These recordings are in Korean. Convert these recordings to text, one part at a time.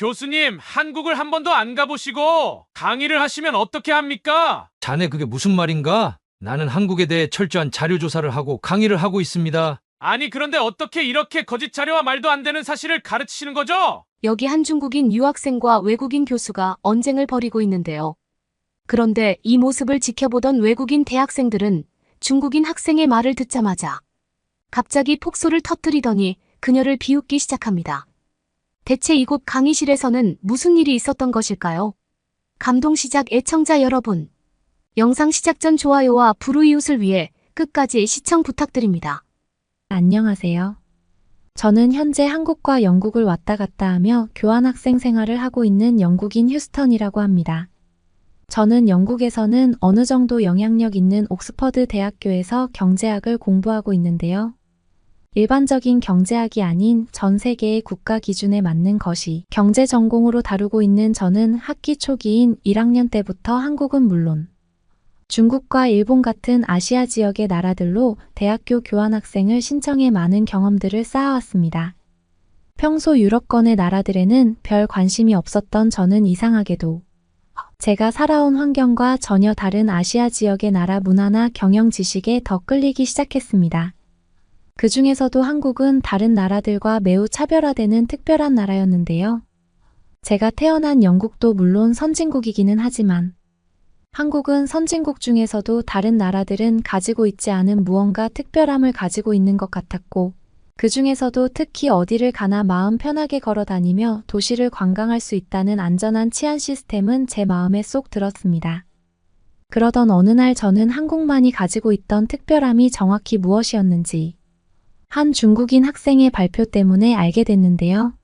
교수님, 한국을 한 번도 안 가보시고 강의를 하시면 어떻게 합니까? 자네 그게 무슨 말인가? 나는 한국에 대해 철저한 자료 조사를 하고 강의를 하고 있습니다. 아니, 그런데 어떻게 이렇게 거짓 자료와 말도 안 되는 사실을 가르치시는 거죠? 여기 한 중국인 유학생과 외국인 교수가 언쟁을 벌이고 있는데요. 그런데 이 모습을 지켜보던 외국인 대학생들은 중국인 학생의 말을 듣자마자 갑자기 폭소를 터뜨리더니 그녀를 비웃기 시작합니다. 대체 이곳 강의실에서는 무슨 일이 있었던 것일까요? 감동시작 애청자 여러분, 영상 시작 전 좋아요와 불우이웃을 위해 끝까지 시청 부탁드립니다. 안녕하세요. 저는 현재 한국과 영국을 왔다 갔다 하며 교환학생 생활을 하고 있는 영국인 휴스턴이라고 합니다. 저는 영국에서는 어느 정도 영향력 있는 옥스퍼드 대학교에서 경제학을 공부하고 있는데요. 일반적인 경제학이 아닌 전 세계의 국가 기준에 맞는 것이 경제 전공으로 다루고 있는 저는 학기 초기인 1학년 때부터 한국은 물론 중국과 일본 같은 아시아 지역의 나라들로 대학교 교환학생을 신청해 많은 경험들을 쌓아왔습니다. 평소 유럽권의 나라들에는 별 관심이 없었던 저는 이상하게도 제가 살아온 환경과 전혀 다른 아시아 지역의 나라 문화나 경영 지식에 더 끌리기 시작했습니다. 그 중에서도 한국은 다른 나라들과 매우 차별화되는 특별한 나라였는데요. 제가 태어난 영국도 물론 선진국이기는 하지만 한국은 선진국 중에서도 다른 나라들은 가지고 있지 않은 무언가 특별함을 가지고 있는 것 같았고, 그 중에서도 특히 어디를 가나 마음 편하게 걸어 다니며 도시를 관광할 수 있다는 안전한 치안 시스템은 제 마음에 쏙 들었습니다. 그러던 어느 날 저는 한국만이 가지고 있던 특별함이 정확히 무엇이었는지 한 중국인 학생의 발표 때문에 알게 됐는데요.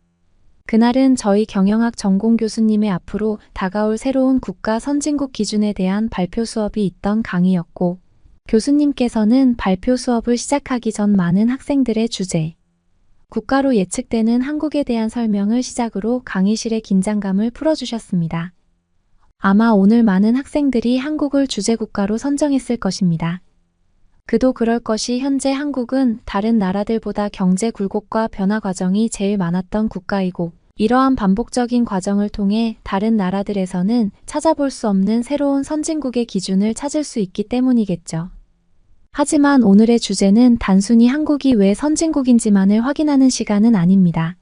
그날은 저희 경영학 전공 교수님의 앞으로 다가올 새로운 국가 선진국 기준에 대한 발표 수업이 있던 강의였고, 교수님께서는 발표 수업을 시작하기 전 많은 학생들의 주제, 국가로 예측되는 한국에 대한 설명을 시작으로 강의실의 긴장감을 풀어주셨습니다. 아마 오늘 많은 학생들이 한국을 주제국가로 선정했을 것입니다. 그도 그럴 것이 현재 한국은 다른 나라들보다 경제 굴곡과 변화 과정이 제일 많았던 국가이고, 이러한 반복적인 과정을 통해 다른 나라들에서는 찾아볼 수 없는 새로운 선진국의 기준을 찾을 수 있기 때문이겠죠. 하지만 오늘의 주제는 단순히 한국이 왜 선진국인지만을 확인하는 시간은 아닙니다.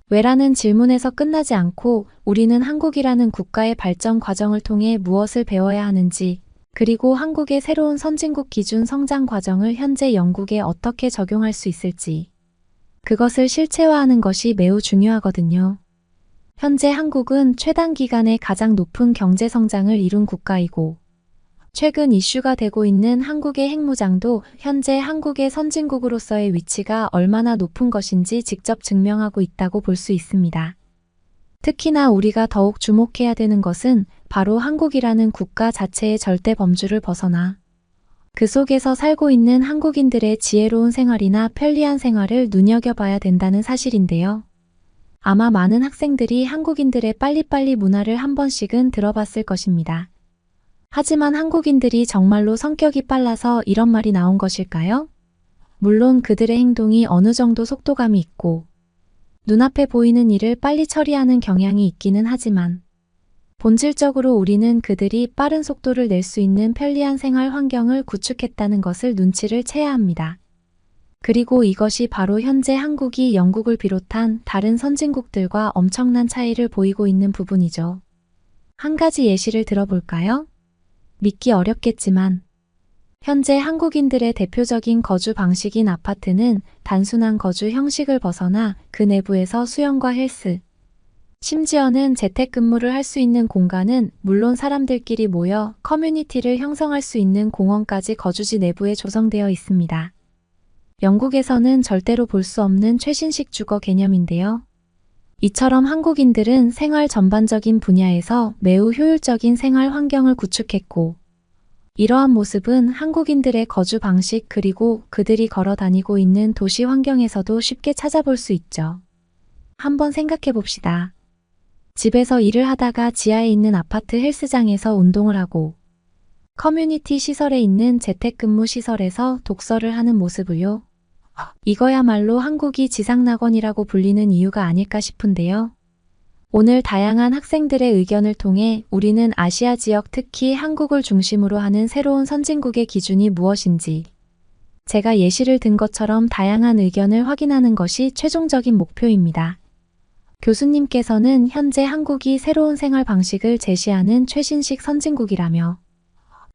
왜라는 질문에서 끝나지 않고 우리는 한국이라는 국가의 발전 과정을 통해 무엇을 배워야 하는지, 그리고 한국의 새로운 선진국 기준 성장 과정을 현재 영국에 어떻게 적용할 수 있을지, 그것을 실체화하는 것이 매우 중요하거든요. 현재 한국은 최단 기간에 가장 높은 경제 성장을 이룬 국가이고, 최근 이슈가 되고 있는 한국의 핵무장도 현재 한국의 선진국으로서의 위치가 얼마나 높은 것인지 직접 증명하고 있다고 볼 수 있습니다. 특히나 우리가 더욱 주목해야 되는 것은 바로 한국이라는 국가 자체의 절대 범주를 벗어나 그 속에서 살고 있는 한국인들의 지혜로운 생활이나 편리한 생활을 눈여겨봐야 된다는 사실인데요. 아마 많은 학생들이 한국인들의 빨리빨리 문화를 한 번씩은 들어봤을 것입니다. 하지만 한국인들이 정말로 성격이 빨라서 이런 말이 나온 것일까요? 물론 그들의 행동이 어느 정도 속도감이 있고 눈앞에 보이는 일을 빨리 처리하는 경향이 있기는 하지만 본질적으로 우리는 그들이 빠른 속도를 낼 수 있는 편리한 생활 환경을 구축했다는 것을 눈치를 채야 합니다. 그리고 이것이 바로 현재 한국이 영국을 비롯한 다른 선진국들과 엄청난 차이를 보이고 있는 부분이죠. 한 가지 예시를 들어볼까요? 믿기 어렵겠지만 현재 한국인들의 대표적인 거주 방식인 아파트는 단순한 거주 형식을 벗어나 그 내부에서 수영과 헬스, 심지어는 재택근무를 할 수 있는 공간은 물론 사람들끼리 모여 커뮤니티를 형성할 수 있는 공원까지 거주지 내부에 조성되어 있습니다. 영국에서는 절대로 볼 수 없는 최신식 주거 개념인데요. 이처럼 한국인들은 생활 전반적인 분야에서 매우 효율적인 생활 환경을 구축했고, 이러한 모습은 한국인들의 거주 방식 그리고 그들이 걸어 다니고 있는 도시 환경에서도 쉽게 찾아볼 수 있죠. 한번 생각해 봅시다. 집에서 일을 하다가 지하에 있는 아파트 헬스장에서 운동을 하고 커뮤니티 시설에 있는 재택근무 시설에서 독서를 하는 모습을요. 이거야말로 한국이 지상낙원이라고 불리는 이유가 아닐까 싶은데요. 오늘 다양한 학생들의 의견을 통해 우리는 아시아 지역 특히 한국을 중심으로 하는 새로운 선진국의 기준이 무엇인지 제가 예시를 든 것처럼 다양한 의견을 확인하는 것이 최종적인 목표입니다. 교수님께서는 현재 한국이 새로운 생활 방식을 제시하는 최신식 선진국이라며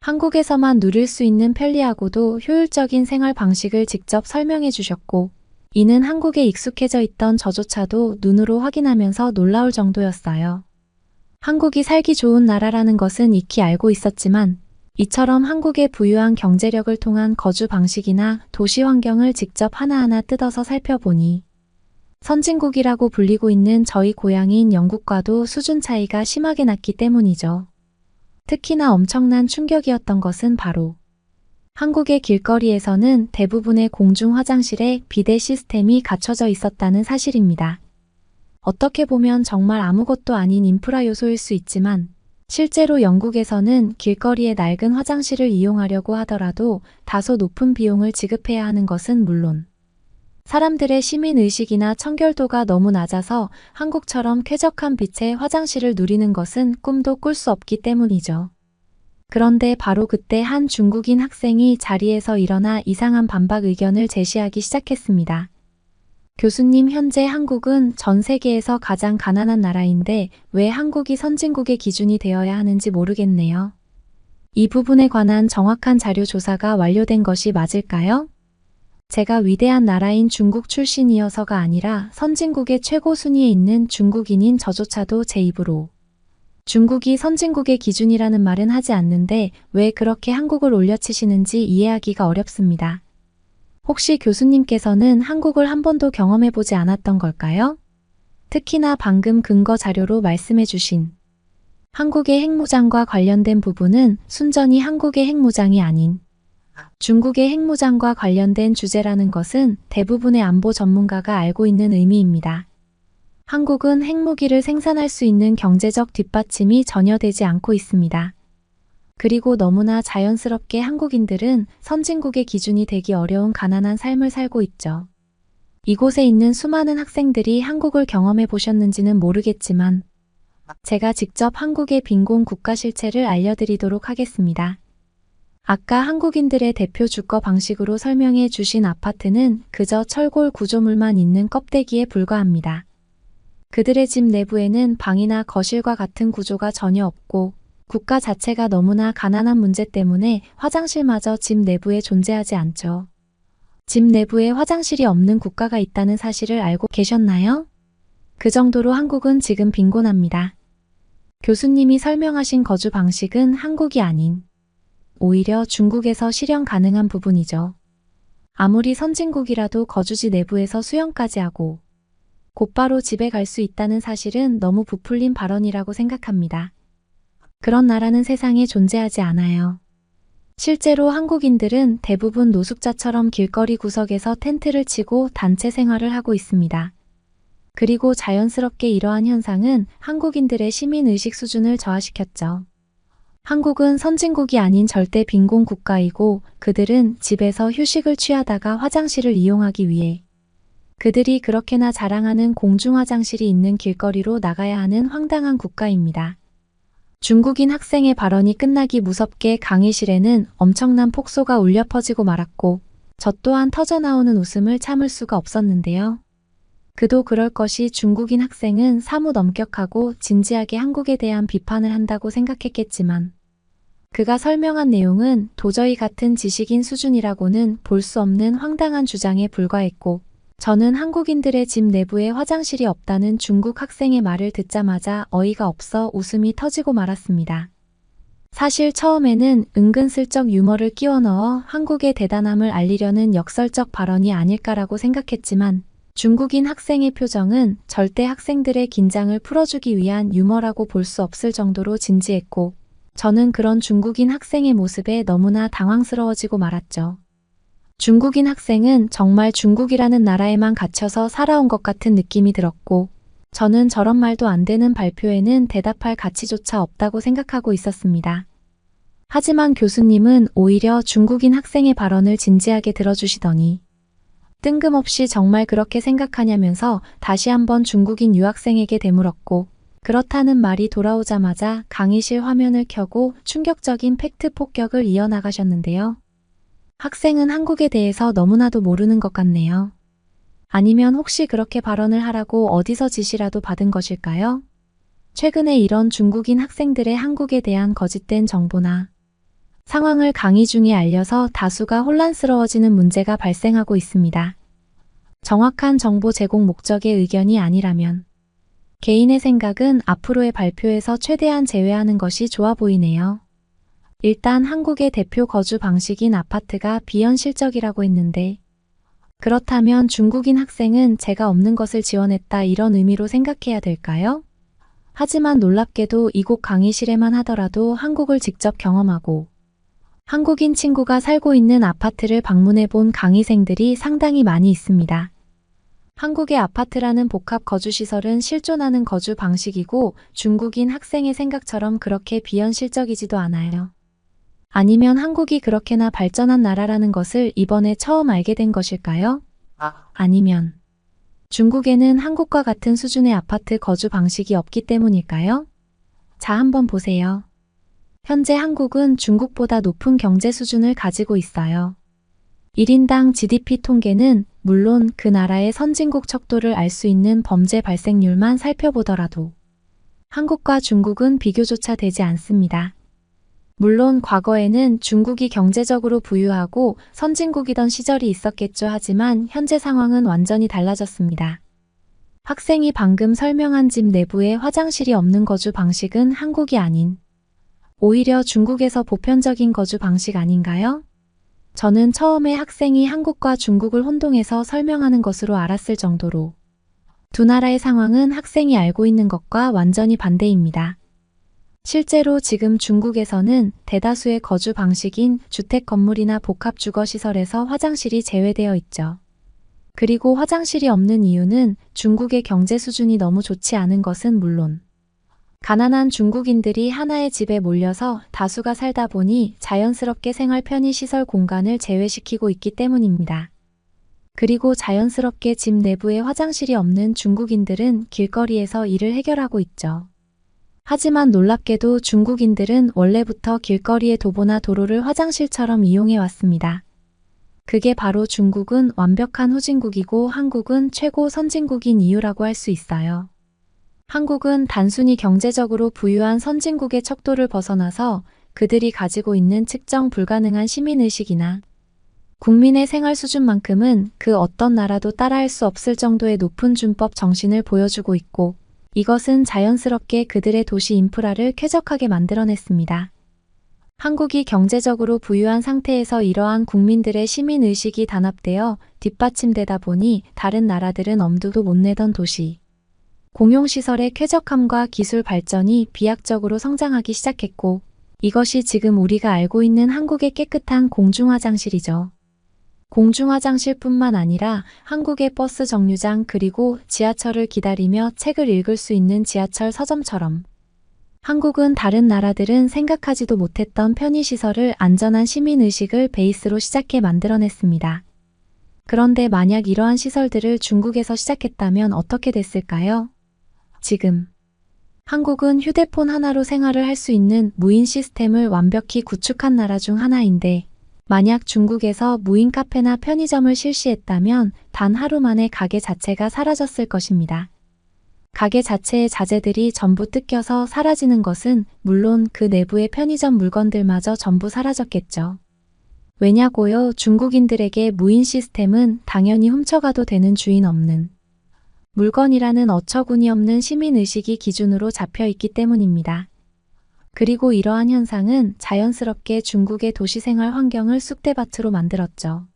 한국에서만 누릴 수 있는 편리하고도 효율적인 생활 방식을 직접 설명해 주셨고 이는 한국에 익숙해져 있던 저조차도 눈으로 확인하면서 놀라울 정도였어요. 한국이 살기 좋은 나라라는 것은 익히 알고 있었지만 이처럼 한국의 부유한 경제력을 통한 거주 방식이나 도시 환경을 직접 하나하나 뜯어서 살펴보니 선진국이라고 불리고 있는 저희 고향인 영국과도 수준 차이가 심하게 났기 때문이죠. 특히나 엄청난 충격이었던 것은 바로 한국의 길거리에서는 대부분의 공중 화장실에 비데 시스템이 갖춰져 있었다는 사실입니다. 어떻게 보면 정말 아무것도 아닌 인프라 요소일 수 있지만 실제로 영국에서는 길거리의 낡은 화장실을 이용하려고 하더라도 다소 높은 비용을 지급해야 하는 것은 물론 사람들의 시민의식이나 청결도가 너무 낮아서 한국처럼 쾌적한 빛의 화장실을 누리는 것은 꿈도 꿀 수 없기 때문이죠. 그런데 바로 그때 한 중국인 학생이 자리에서 일어나 이상한 반박 의견을 제시하기 시작했습니다. 교수님, 현재 한국은 전 세계에서 가장 가난한 나라인데 왜 한국이 선진국의 기준이 되어야 하는지 모르겠네요. 이 부분에 관한 정확한 자료 조사가 완료된 것이 맞을까요? 제가 위대한 나라인 중국 출신이어서가 아니라 선진국의 최고 순위에 있는 중국인인 저조차도 제 입으로 중국이 선진국의 기준이라는 말은 하지 않는데 왜 그렇게 한국을 올려치시는지 이해하기가 어렵습니다. 혹시 교수님께서는 한국을 한 번도 경험해보지 않았던 걸까요? 특히나 방금 근거 자료로 말씀해 주신 한국의 핵무장과 관련된 부분은 순전히 한국의 핵무장이 아닌 중국의 핵무장과 관련된 주제라는 것은 대부분의 안보 전문가가 알고 있는 의미입니다. 한국은 핵무기를 생산할 수 있는 경제적 뒷받침이 전혀 되지 않고 있습니다. 그리고 너무나 자연스럽게 한국인들은 선진국의 기준이 되기 어려운 가난한 삶을 살고 있죠. 이곳에 있는 수많은 학생들이 한국을 경험해 보셨는지는 모르겠지만 제가 직접 한국의 빈곤 국가 실체를 알려드리도록 하겠습니다. 아까 한국인들의 대표 주거 방식으로 설명해 주신 아파트는 그저 철골 구조물만 있는 껍데기에 불과합니다. 그들의 집 내부에는 방이나 거실과 같은 구조가 전혀 없고 국가 자체가 너무나 가난한 문제 때문에 화장실마저 집 내부에 존재하지 않죠. 집 내부에 화장실이 없는 국가가 있다는 사실을 알고 계셨나요? 그 정도로 한국은 지금 빈곤합니다. 교수님이 설명하신 거주 방식은 한국이 아닌 오히려 중국에서 실현 가능한 부분이죠. 아무리 선진국이라도 거주지 내부에서 수영까지 하고 곧바로 집에 갈 수 있다는 사실은 너무 부풀린 발언이라고 생각합니다. 그런 나라는 세상에 존재하지 않아요. 실제로 한국인들은 대부분 노숙자처럼 길거리 구석에서 텐트를 치고 단체 생활을 하고 있습니다. 그리고 자연스럽게 이러한 현상은 한국인들의 시민의식 수준을 저하시켰죠. 한국은 선진국이 아닌 절대 빈곤 국가이고 그들은 집에서 휴식을 취하다가 화장실을 이용하기 위해 그들이 그렇게나 자랑하는 공중 화장실이 있는 길거리로 나가야 하는 황당한 국가입니다. 중국인 학생의 발언이 끝나기 무섭게 강의실에는 엄청난 폭소가 울려 퍼지고 말았고 저 또한 터져나오는 웃음을 참을 수가 없었는데요. 그도 그럴 것이 중국인 학생은 사뭇 엄격하고 진지하게 한국에 대한 비판을 한다고 생각했겠지만 그가 설명한 내용은 도저히 같은 지식인 수준이라고는 볼 수 없는 황당한 주장에 불과했고 저는 한국인들의 집 내부에 화장실이 없다는 중국 학생의 말을 듣자마자 어이가 없어 웃음이 터지고 말았습니다. 사실 처음에는 은근슬쩍 유머를 끼워 넣어 한국의 대단함을 알리려는 역설적 발언이 아닐까라고 생각했지만 중국인 학생의 표정은 절대 학생들의 긴장을 풀어주기 위한 유머라고 볼 수 없을 정도로 진지했고 저는 그런 중국인 학생의 모습에 너무나 당황스러워지고 말았죠. 중국인 학생은 정말 중국이라는 나라에만 갇혀서 살아온 것 같은 느낌이 들었고 저는 저런 말도 안 되는 발표에는 대답할 가치조차 없다고 생각하고 있었습니다. 하지만 교수님은 오히려 중국인 학생의 발언을 진지하게 들어주시더니 뜬금없이 정말 그렇게 생각하냐면서 다시 한번 중국인 유학생에게 되물었고 그렇다는 말이 돌아오자마자 강의실 화면을 켜고 충격적인 팩트 폭격을 이어나가셨는데요. 학생은 한국에 대해서 너무나도 모르는 것 같네요. 아니면 혹시 그렇게 발언을 하라고 어디서 지시라도 받은 것일까요? 최근에 이런 중국인 학생들의 한국에 대한 거짓된 정보나 상황을 강의 중에 알려서 다수가 혼란스러워지는 문제가 발생하고 있습니다. 정확한 정보 제공 목적의 의견이 아니라면 개인의 생각은 앞으로의 발표에서 최대한 제외하는 것이 좋아 보이네요. 일단 한국의 대표 거주 방식인 아파트가 비현실적이라고 했는데 그렇다면 중국인 학생은 제가 없는 것을 지원했다 이런 의미로 생각해야 될까요? 하지만 놀랍게도 이곳 강의실에만 하더라도 한국을 직접 경험하고 한국인 친구가 살고 있는 아파트를 방문해 본 강의생들이 상당히 많이 있습니다. 한국의 아파트라는 복합 거주시설은 실존하는 거주 방식이고 중국인 학생의 생각처럼 그렇게 비현실적이지도 않아요. 아니면 한국이 그렇게나 발전한 나라라는 것을 이번에 처음 알게 된 것일까요? 아니면 중국에는 한국과 같은 수준의 아파트 거주 방식이 없기 때문일까요? 자, 한번 보세요. 현재 한국은 중국보다 높은 경제 수준을 가지고 있어요. 1인당 GDP 통계는 물론 그 나라의 선진국 척도를 알 수 있는 범죄 발생률만 살펴보더라도 한국과 중국은 비교조차 되지 않습니다. 물론 과거에는 중국이 경제적으로 부유하고 선진국이던 시절이 있었겠죠. 하지만 현재 상황은 완전히 달라졌습니다. 학생이 방금 설명한 집 내부에 화장실이 없는 거주 방식은 한국이 아닌 오히려 중국에서 보편적인 거주 방식 아닌가요? 저는 처음에 학생이 한국과 중국을 혼동해서 설명하는 것으로 알았을 정도로 두 나라의 상황은 학생이 알고 있는 것과 완전히 반대입니다. 실제로 지금 중국에서는 대다수의 거주 방식인 주택 건물이나 복합 주거 시설에서 화장실이 제외되어 있죠. 그리고 화장실이 없는 이유는 중국의 경제 수준이 너무 좋지 않은 것은 물론 가난한 중국인들이 하나의 집에 몰려서 다수가 살다 보니 자연스럽게 생활 편의시설 공간을 제외시키고 있기 때문입니다. 그리고 자연스럽게 집 내부에 화장실이 없는 중국인들은 길거리에서 일을 해결하고 있죠. 하지만 놀랍게도 중국인들은 원래부터 길거리의 도보나 도로를 화장실처럼 이용해 왔습니다. 그게 바로 중국은 완벽한 후진국이고 한국은 최고 선진국인 이유라고 할 수 있어요. 한국은 단순히 경제적으로 부유한 선진국의 척도를 벗어나서 그들이 가지고 있는 측정 불가능한 시민의식이나 국민의 생활 수준만큼은 그 어떤 나라도 따라할 수 없을 정도의 높은 준법 정신을 보여주고 있고 이것은 자연스럽게 그들의 도시 인프라를 쾌적하게 만들어냈습니다. 한국이 경제적으로 부유한 상태에서 이러한 국민들의 시민의식이 단합되어 뒷받침되다 보니 다른 나라들은 엄두도 못 내던 도시 공용시설의 쾌적함과 기술 발전이 비약적으로 성장하기 시작했고 이것이 지금 우리가 알고 있는 한국의 깨끗한 공중화장실이죠. 공중화장실뿐만 아니라 한국의 버스 정류장 그리고 지하철을 기다리며 책을 읽을 수 있는 지하철 서점처럼 한국은 다른 나라들은 생각하지도 못했던 편의시설을 안전한 시민의식을 베이스로 시작해 만들어냈습니다. 그런데 만약 이러한 시설들을 중국에서 시작했다면 어떻게 됐을까요? 지금 한국은 휴대폰 하나로 생활을 할 수 있는 무인 시스템을 완벽히 구축한 나라 중 하나인데 만약 중국에서 무인 카페나 편의점을 실시했다면 단 하루 만에 가게 자체가 사라졌을 것입니다. 가게 자체의 자재들이 전부 뜯겨서 사라지는 것은 물론 그 내부의 편의점 물건들마저 전부 사라졌겠죠. 왜냐고요? 중국인들에게 무인 시스템은 당연히 훔쳐가도 되는 주인 없는 물건이라는 어처구니 없는 시민의식이 기준으로 잡혀 있기 때문입니다. 그리고 이러한 현상은 자연스럽게 중국의 도시생활 환경을 쑥대밭으로 만들었죠.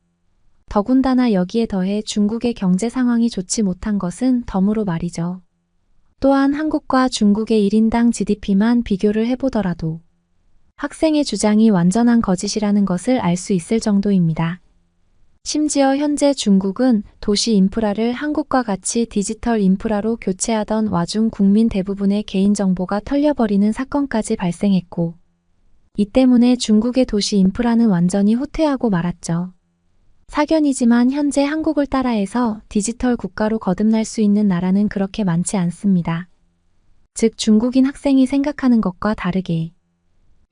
더군다나 여기에 더해 중국의 경제 상황이 좋지 못한 것은 덤으로 말이죠. 또한 한국과 중국의 1인당 GDP만 비교를 해보더라도 학생의 주장이 완전한 거짓이라는 것을 알 수 있을 정도입니다. 심지어 현재 중국은 도시 인프라를 한국과 같이 디지털 인프라로 교체하던 와중 국민 대부분의 개인정보가 털려버리는 사건까지 발생했고 이 때문에 중국의 도시 인프라는 완전히 후퇴하고 말았죠. 사견이지만 현재 한국을 따라해서 디지털 국가로 거듭날 수 있는 나라는 그렇게 많지 않습니다. 즉 중국인 학생이 생각하는 것과 다르게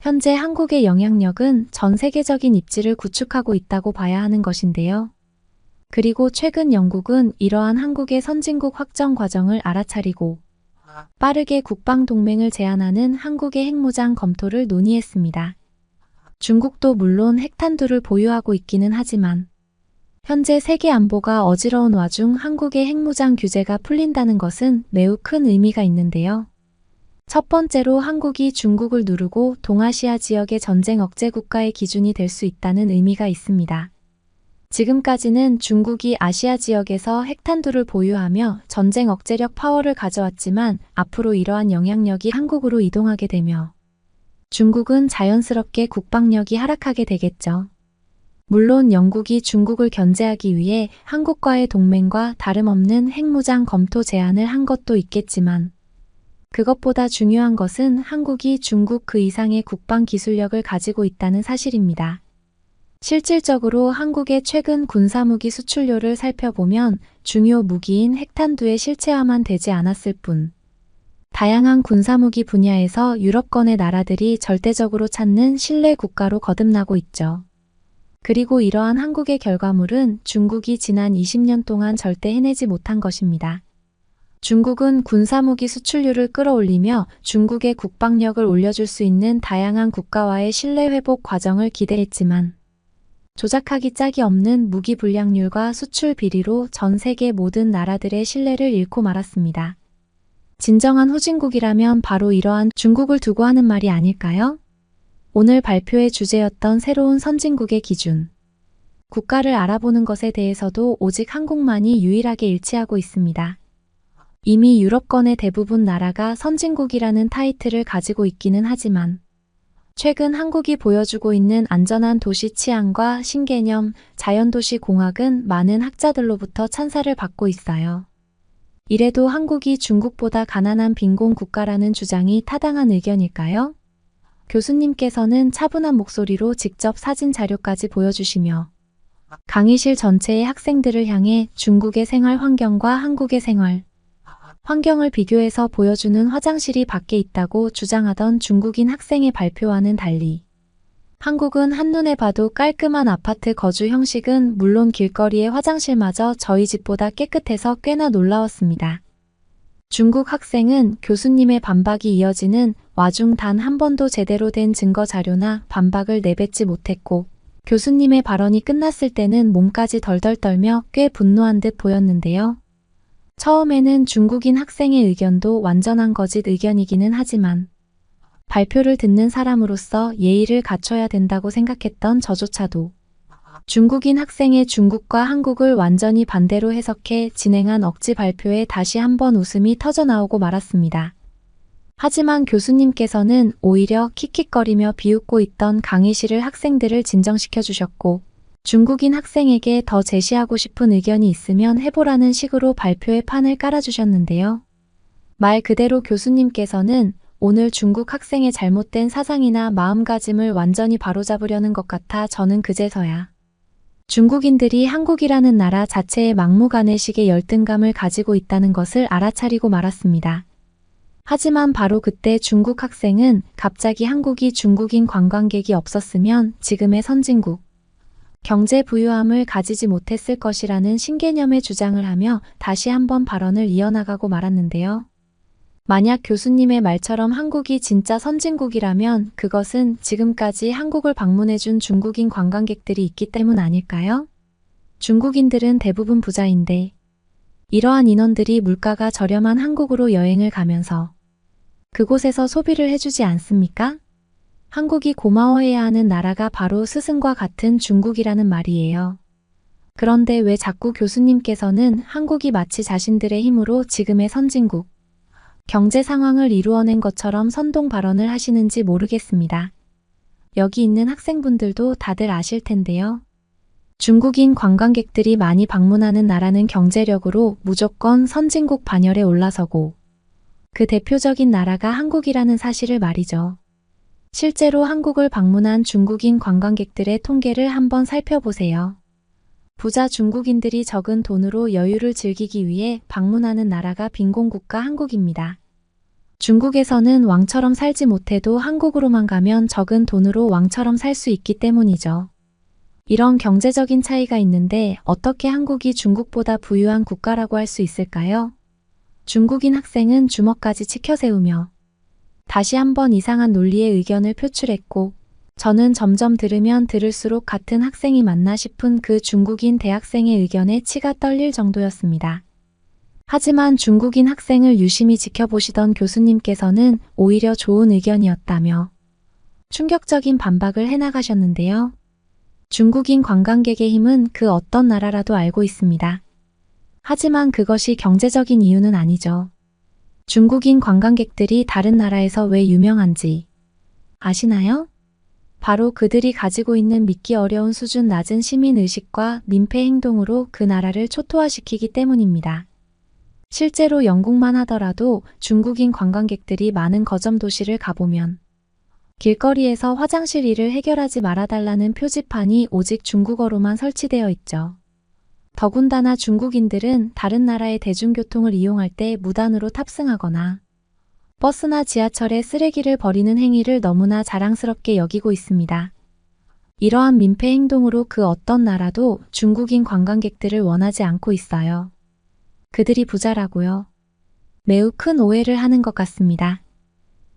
현재 한국의 영향력은 전 세계적인 입지를 구축하고 있다고 봐야 하는 것인데요. 그리고 최근 영국은 이러한 한국의 선진국 확정 과정을 알아차리고 빠르게 국방동맹을 제안하는 한국의 핵무장 검토를 논의했습니다. 중국도 물론 핵탄두를 보유하고 있기는 하지만 현재 세계 안보가 어지러운 와중 한국의 핵무장 규제가 풀린다는 것은 매우 큰 의미가 있는데요. 첫 번째로 한국이 중국을 누르고 동아시아 지역의 전쟁 억제 국가의 기준이 될 수 있다는 의미가 있습니다. 지금까지는 중국이 아시아 지역에서 핵탄두를 보유하며 전쟁 억제력 파워를 가져왔지만 앞으로 이러한 영향력이 한국으로 이동하게 되며 중국은 자연스럽게 국방력이 하락하게 되겠죠. 물론 영국이 중국을 견제하기 위해 한국과의 동맹과 다름없는 핵무장 검토 제안을 한 것도 있겠지만 그것보다 중요한 것은 한국이 중국 그 이상의 국방 기술력을 가지고 있다는 사실입니다. 실질적으로 한국의 최근 군사무기 수출료를 살펴보면 중요 무기인 핵탄두의 실체화만 되지 않았을 뿐 다양한 군사무기 분야에서 유럽권의 나라들이 절대적으로 찾는 신뢰 국가로 거듭나고 있죠. 그리고 이러한 한국의 결과물은 중국이 지난 20년 동안 절대 해내지 못한 것입니다. 중국은 군사무기 수출률을 끌어올리며 중국의 국방력을 올려줄 수 있는 다양한 국가와의 신뢰 회복 과정을 기대했지만 조작하기 짝이 없는 무기 불량률과 수출 비리로 전 세계 모든 나라들의 신뢰를 잃고 말았습니다. 진정한 후진국이라면 바로 이러한 중국을 두고 하는 말이 아닐까요? 오늘 발표의 주제였던 새로운 선진국의 기준. 국가를 알아보는 것에 대해서도 오직 한국만이 유일하게 일치하고 있습니다. 이미 유럽권의 대부분 나라가 선진국이라는 타이틀을 가지고 있기는 하지만 최근 한국이 보여주고 있는 안전한 도시 치안과 신개념 자연도시 공학은 많은 학자들로부터 찬사를 받고 있어요. 이래도 한국이 중국보다 가난한 빈곤 국가라는 주장이 타당한 의견일까요? 교수님께서는 차분한 목소리로 직접 사진 자료까지 보여주시며 강의실 전체의 학생들을 향해 중국의 생활 환경과 한국의 생활 환경을 비교해서 보여주는 화장실이 밖에 있다고 주장하던 중국인 학생의 발표와는 달리 한국은 한눈에 봐도 깔끔한 아파트 거주 형식은 물론 길거리의 화장실마저 저희 집보다 깨끗해서 꽤나 놀라웠습니다. 중국 학생은 교수님의 반박이 이어지는 와중 단 한 번도 제대로 된 증거 자료나 반박을 내뱉지 못했고 교수님의 발언이 끝났을 때는 몸까지 덜덜 떨며 꽤 분노한 듯 보였는데요. 처음에는 중국인 학생의 의견도 완전한 거짓 의견이기는 하지만 발표를 듣는 사람으로서 예의를 갖춰야 된다고 생각했던 저조차도 중국인 학생의 중국과 한국을 완전히 반대로 해석해 진행한 억지 발표에 다시 한번 웃음이 터져나오고 말았습니다. 하지만 교수님께서는 오히려 킥킥거리며 비웃고 있던 강의실을 학생들을 진정시켜 주셨고 중국인 학생에게 더 제시하고 싶은 의견이 있으면 해보라는 식으로 발표의 판을 깔아주셨는데요. 말 그대로 교수님께서는 오늘 중국 학생의 잘못된 사상이나 마음가짐을 완전히 바로잡으려는 것 같아 저는 그제서야 중국인들이 한국이라는 나라 자체에 막무가내식의 열등감을 가지고 있다는 것을 알아차리고 말았습니다. 하지만 바로 그때 중국 학생은 갑자기 한국이 중국인 관광객이 없었으면 지금의 선진국, 경제 부유함을 가지지 못했을 것이라는 신개념의 주장을 하며 다시 한번 발언을 이어나가고 말았는데요. 만약 교수님의 말처럼 한국이 진짜 선진국이라면 그것은 지금까지 한국을 방문해준 중국인 관광객들이 있기 때문 아닐까요? 중국인들은 대부분 부자인데 이러한 인원들이 물가가 저렴한 한국으로 여행을 가면서 그곳에서 소비를 해주지 않습니까? 한국이 고마워해야 하는 나라가 바로 스승과 같은 중국이라는 말이에요. 그런데 왜 자꾸 교수님께서는 한국이 마치 자신들의 힘으로 지금의 선진국, 경제 상황을 이루어낸 것처럼 선동 발언을 하시는지 모르겠습니다. 여기 있는 학생분들도 다들 아실 텐데요. 중국인 관광객들이 많이 방문하는 나라는 경제력으로 무조건 선진국 반열에 올라서고 그 대표적인 나라가 한국이라는 사실을 말이죠. 실제로 한국을 방문한 중국인 관광객들의 통계를 한번 살펴보세요. 부자 중국인들이 적은 돈으로 여유를 즐기기 위해 방문하는 나라가 빈곤국가 한국입니다. 중국에서는 왕처럼 살지 못해도 한국으로만 가면 적은 돈으로 왕처럼 살 수 있기 때문이죠. 이런 경제적인 차이가 있는데 어떻게 한국이 중국보다 부유한 국가라고 할 수 있을까요? 중국인 학생은 주먹까지 치켜세우며 다시 한번 이상한 논리의 의견을 표출했고, 저는 점점 들으면 들을수록 같은 학생이 맞나 싶은 그 중국인 대학생의 의견에 치가 떨릴 정도였습니다. 하지만 중국인 학생을 유심히 지켜보시던 교수님께서는 오히려 좋은 의견이었다며 충격적인 반박을 해나가셨는데요. 중국인 관광객의 힘은 그 어떤 나라라도 알고 있습니다. 하지만 그것이 경제적인 이유는 아니죠. 중국인 관광객들이 다른 나라에서 왜 유명한지 아시나요? 바로 그들이 가지고 있는 믿기 어려운 수준 낮은 시민의식과 민폐 행동으로 그 나라를 초토화시키기 때문입니다. 실제로 영국만 하더라도 중국인 관광객들이 많은 거점 도시를 가보면 길거리에서 화장실 일을 해결하지 말아달라는 표지판이 오직 중국어로만 설치되어 있죠. 더군다나 중국인들은 다른 나라의 대중교통을 이용할 때 무단으로 탑승하거나 버스나 지하철에 쓰레기를 버리는 행위를 너무나 자랑스럽게 여기고 있습니다. 이러한 민폐 행동으로 그 어떤 나라도 중국인 관광객들을 원하지 않고 있어요. 그들이 부자라고요. 매우 큰 오해를 하는 것 같습니다.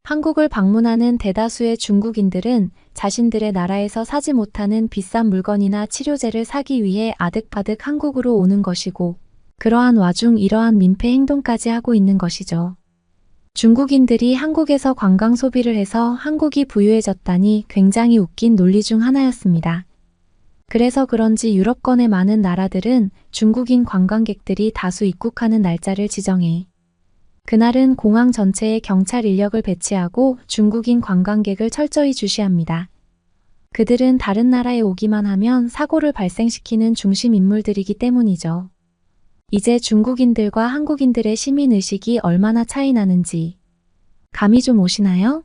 한국을 방문하는 대다수의 중국인들은 자신들의 나라에서 사지 못하는 비싼 물건이나 치료제를 사기 위해 아득바득 한국으로 오는 것이고, 그러한 와중 이러한 민폐 행동까지 하고 있는 것이죠. 중국인들이 한국에서 관광 소비를 해서 한국이 부유해졌다니 굉장히 웃긴 논리 중 하나였습니다. 그래서 그런지 유럽권의 많은 나라들은 중국인 관광객들이 다수 입국하는 날짜를 지정해 그날은 공항 전체에 경찰 인력을 배치하고 중국인 관광객을 철저히 주시합니다. 그들은 다른 나라에 오기만 하면 사고를 발생시키는 중심 인물들이기 때문이죠. 이제 중국인들과 한국인들의 시민의식이 얼마나 차이 나는지 감이 좀 오시나요?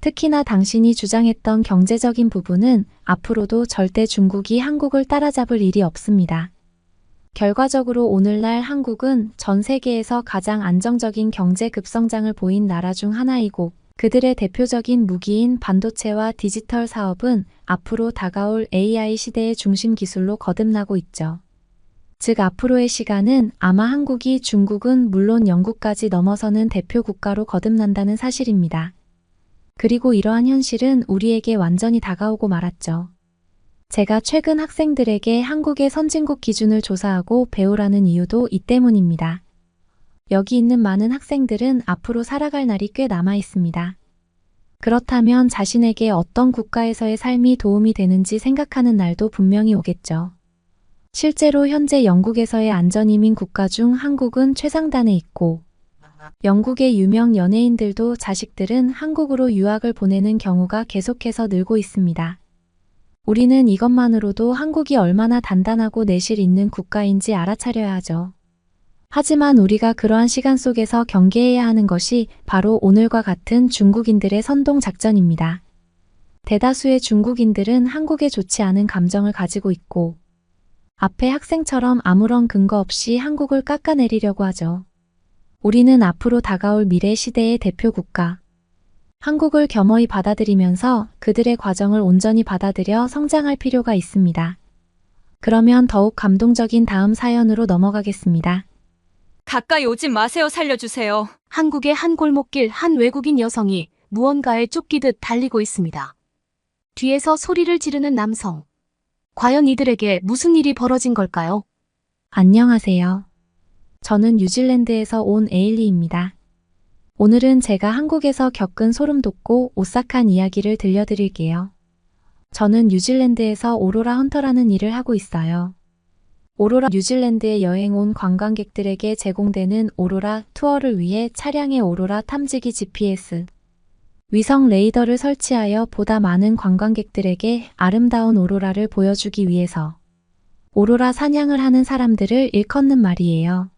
특히나 당신이 주장했던 경제적인 부분은 앞으로도 절대 중국이 한국을 따라잡을 일이 없습니다. 결과적으로 오늘날 한국은 전 세계에서 가장 안정적인 경제 급성장을 보인 나라 중 하나이고, 그들의 대표적인 무기인 반도체와 디지털 사업은 앞으로 다가올 AI 시대의 중심 기술로 거듭나고 있죠. 즉 앞으로의 시간은 아마 한국이 중국은 물론 영국까지 넘어서는 대표 국가로 거듭난다는 사실입니다. 그리고 이러한 현실은 우리에게 완전히 다가오고 말았죠. 제가 최근 학생들에게 한국의 선진국 기준을 조사하고 배우라는 이유도 이 때문입니다. 여기 있는 많은 학생들은 앞으로 살아갈 날이 꽤 남아 있습니다. 그렇다면 자신에게 어떤 국가에서의 삶이 도움이 되는지 생각하는 날도 분명히 오겠죠. 실제로 현재 영국에서의 안전이민 국가 중 한국은 최상단에 있고, 영국의 유명 연예인들도 자식들은 한국으로 유학을 보내는 경우가 계속해서 늘고 있습니다. 우리는 이것만으로도 한국이 얼마나 단단하고 내실 있는 국가인지 알아차려야 하죠. 하지만 우리가 그러한 시간 속에서 경계해야 하는 것이 바로 오늘과 같은 중국인들의 선동 작전입니다. 대다수의 중국인들은 한국에 좋지 않은 감정을 가지고 있고, 앞에 학생처럼 아무런 근거 없이 한국을 깎아내리려고 하죠. 우리는 앞으로 다가올 미래 시대의 대표 국가, 한국을 겸허히 받아들이면서 그들의 과정을 온전히 받아들여 성장할 필요가 있습니다. 그러면 더욱 감동적인 다음 사연으로 넘어가겠습니다. 가까이 오지 마세요. 살려주세요. 한국의 한 골목길 한 외국인 여성이 무언가에 쫓기듯 달리고 있습니다. 뒤에서 소리를 지르는 남성. 과연 이들에게 무슨 일이 벌어진 걸까요? 안녕하세요. 저는 뉴질랜드에서 온 에일리입니다. 오늘은 제가 한국에서 겪은 소름 돋고 오싹한 이야기를 들려드릴게요. 저는 뉴질랜드에서 오로라 헌터라는 일을 하고 있어요. 오로라 뉴질랜드에 여행 온 관광객들에게 제공되는 오로라 투어를 위해 차량에 오로라 탐지기 GPS, 위성 레이더를 설치하여 보다 많은 관광객들에게 아름다운 오로라를 보여주기 위해서 오로라 사냥을 하는 사람들을 일컫는 말이에요.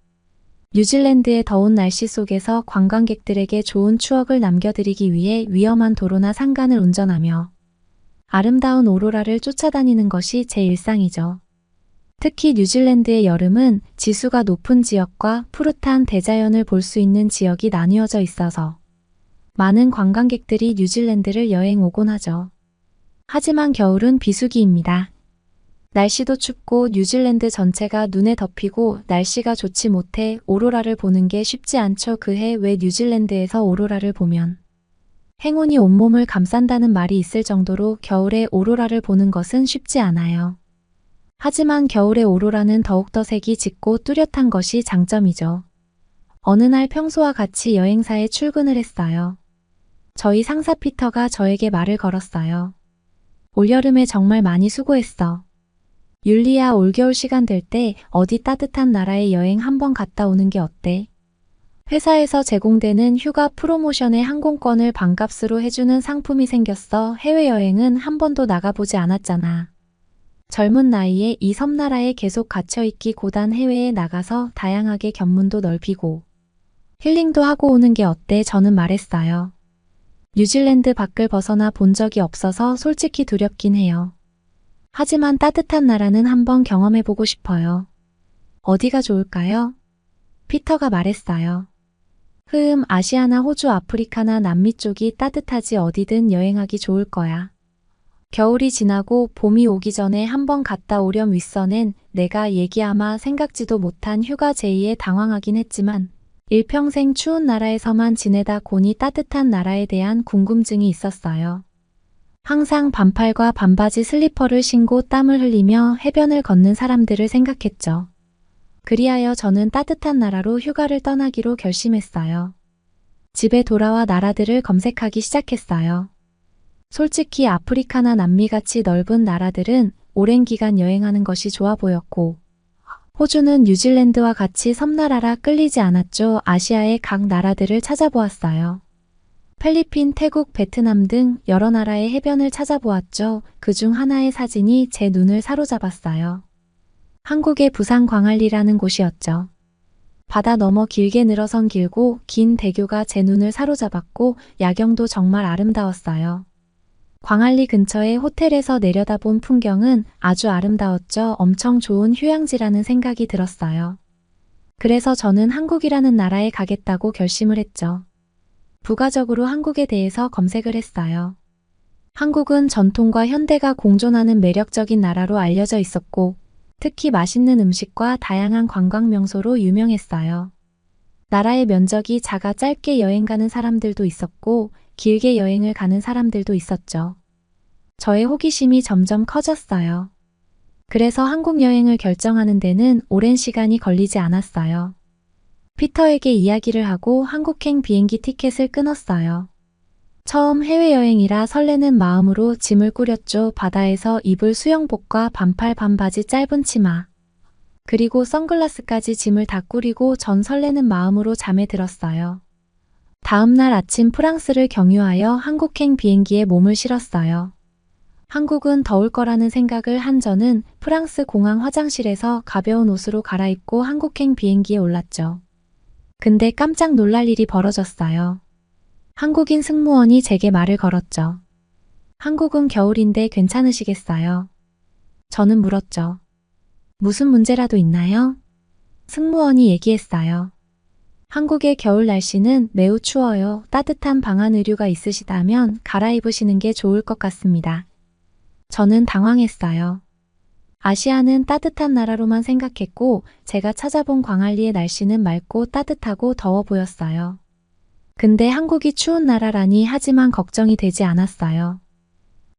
뉴질랜드의 더운 날씨 속에서 관광객들에게 좋은 추억을 남겨드리기 위해 위험한 도로나 산간을 운전하며 아름다운 오로라를 쫓아다니는 것이 제 일상이죠. 특히 뉴질랜드의 여름은 지수가 높은 지역과 푸릇한 대자연을 볼 수 있는 지역이 나뉘어져 있어서 많은 관광객들이 뉴질랜드를 여행 오곤 하죠. 하지만 겨울은 비수기입니다. 날씨도 춥고 뉴질랜드 전체가 눈에 덮이고 날씨가 좋지 못해 오로라를 보는 게 쉽지 않죠. 그해 왜 뉴질랜드에서 오로라를 보면 행운이 온몸을 감싼다는 말이 있을 정도로 겨울에 오로라를 보는 것은 쉽지 않아요. 하지만 겨울의 오로라는 더욱더 색이 짙고 뚜렷한 것이 장점이죠. 어느 날 평소와 같이 여행사에 출근을 했어요. 저희 상사 피터가 저에게 말을 걸었어요. 올여름에 정말 많이 수고했어. 율리야, 올겨울 시간 될 때 어디 따뜻한 나라에 여행 한번 갔다 오는 게 어때? 회사에서 제공되는 휴가 프로모션에 항공권을 반값으로 해주는 상품이 생겼어. 해외여행은 한 번도 나가보지 않았잖아. 젊은 나이에 이 섬나라에 계속 갇혀있기 고단 해외에 나가서 다양하게 견문도 넓히고 힐링도 하고 오는 게 어때? 저는 말했어요. 뉴질랜드 밖을 벗어나 본 적이 없어서 솔직히 두렵긴 해요. 하지만 따뜻한 나라는 한번 경험해보고 싶어요. 어디가 좋을까요? 피터가 말했어요. 아시아나 호주, 아프리카나 남미 쪽이 따뜻하지. 어디든 여행하기 좋을 거야. 겨울이 지나고 봄이 오기 전에 한번 갔다 오렴. 윗선엔 내가 얘기하마 생각지도 못한 휴가 제의에 당황하긴 했지만 일평생 추운 나라에서만 지내다 보니 따뜻한 나라에 대한 궁금증이 있었어요. 항상 반팔과 반바지 슬리퍼를 신고 땀을 흘리며 해변을 걷는 사람들을 생각했죠. 그리하여 저는 따뜻한 나라로 휴가를 떠나기로 결심했어요. 집에 돌아와 나라들을 검색하기 시작했어요. 솔직히 아프리카나 남미같이 넓은 나라들은 오랜 기간 여행하는 것이 좋아 보였고, 호주는 뉴질랜드와 같이 섬나라라 끌리지 않았죠. 아시아의 각 나라들을 찾아보았어요. 필리핀, 태국, 베트남 등 여러 나라의 해변을 찾아보았죠. 그중 하나의 사진이 제 눈을 사로잡았어요. 한국의 부산 광안리라는 곳이었죠. 바다 너머 길게 늘어선 길고 긴 대교가 제 눈을 사로잡았고 야경도 정말 아름다웠어요. 광안리 근처의 호텔에서 내려다본 풍경은 아주 아름다웠죠. 엄청 좋은 휴양지라는 생각이 들었어요. 그래서 저는 한국이라는 나라에 가겠다고 결심을 했죠. 부가적으로 한국에 대해서 검색을 했어요. 한국은 전통과 현대가 공존하는 매력적인 나라로 알려져 있었고, 특히 맛있는 음식과 다양한 관광 명소로 유명했어요. 나라의 면적이 작아 짧게 여행 가는 사람들도 있었고, 길게 여행을 가는 사람들도 있었죠. 저의 호기심이 점점 커졌어요. 그래서 한국 여행을 결정하는 데는 오랜 시간이 걸리지 않았어요. 피터에게 이야기를 하고 한국행 비행기 티켓을 끊었어요. 처음 해외여행이라 설레는 마음으로 짐을 꾸렸죠. 바다에서 입을 수영복과 반팔 반바지 짧은 치마, 그리고 선글라스까지 짐을 다 꾸리고 전 설레는 마음으로 잠에 들었어요. 다음 날 아침 프랑스를 경유하여 한국행 비행기에 몸을 실었어요. 한국은 더울 거라는 생각을 한 저는 프랑스 공항 화장실에서 가벼운 옷으로 갈아입고 한국행 비행기에 올랐죠. 근데 깜짝 놀랄 일이 벌어졌어요. 한국인 승무원이 제게 말을 걸었죠. 한국은 겨울인데 괜찮으시겠어요? 저는 물었죠. 무슨 문제라도 있나요? 승무원이 얘기했어요. 한국의 겨울 날씨는 매우 추워요. 따뜻한 방한 의류가 있으시다면 갈아입으시는 게 좋을 것 같습니다. 저는 당황했어요. 아시아는 따뜻한 나라로만 생각했고 제가 찾아본 광안리의 날씨는 맑고 따뜻하고 더워 보였어요. 근데 한국이 추운 나라라니 하지만 걱정이 되지 않았어요.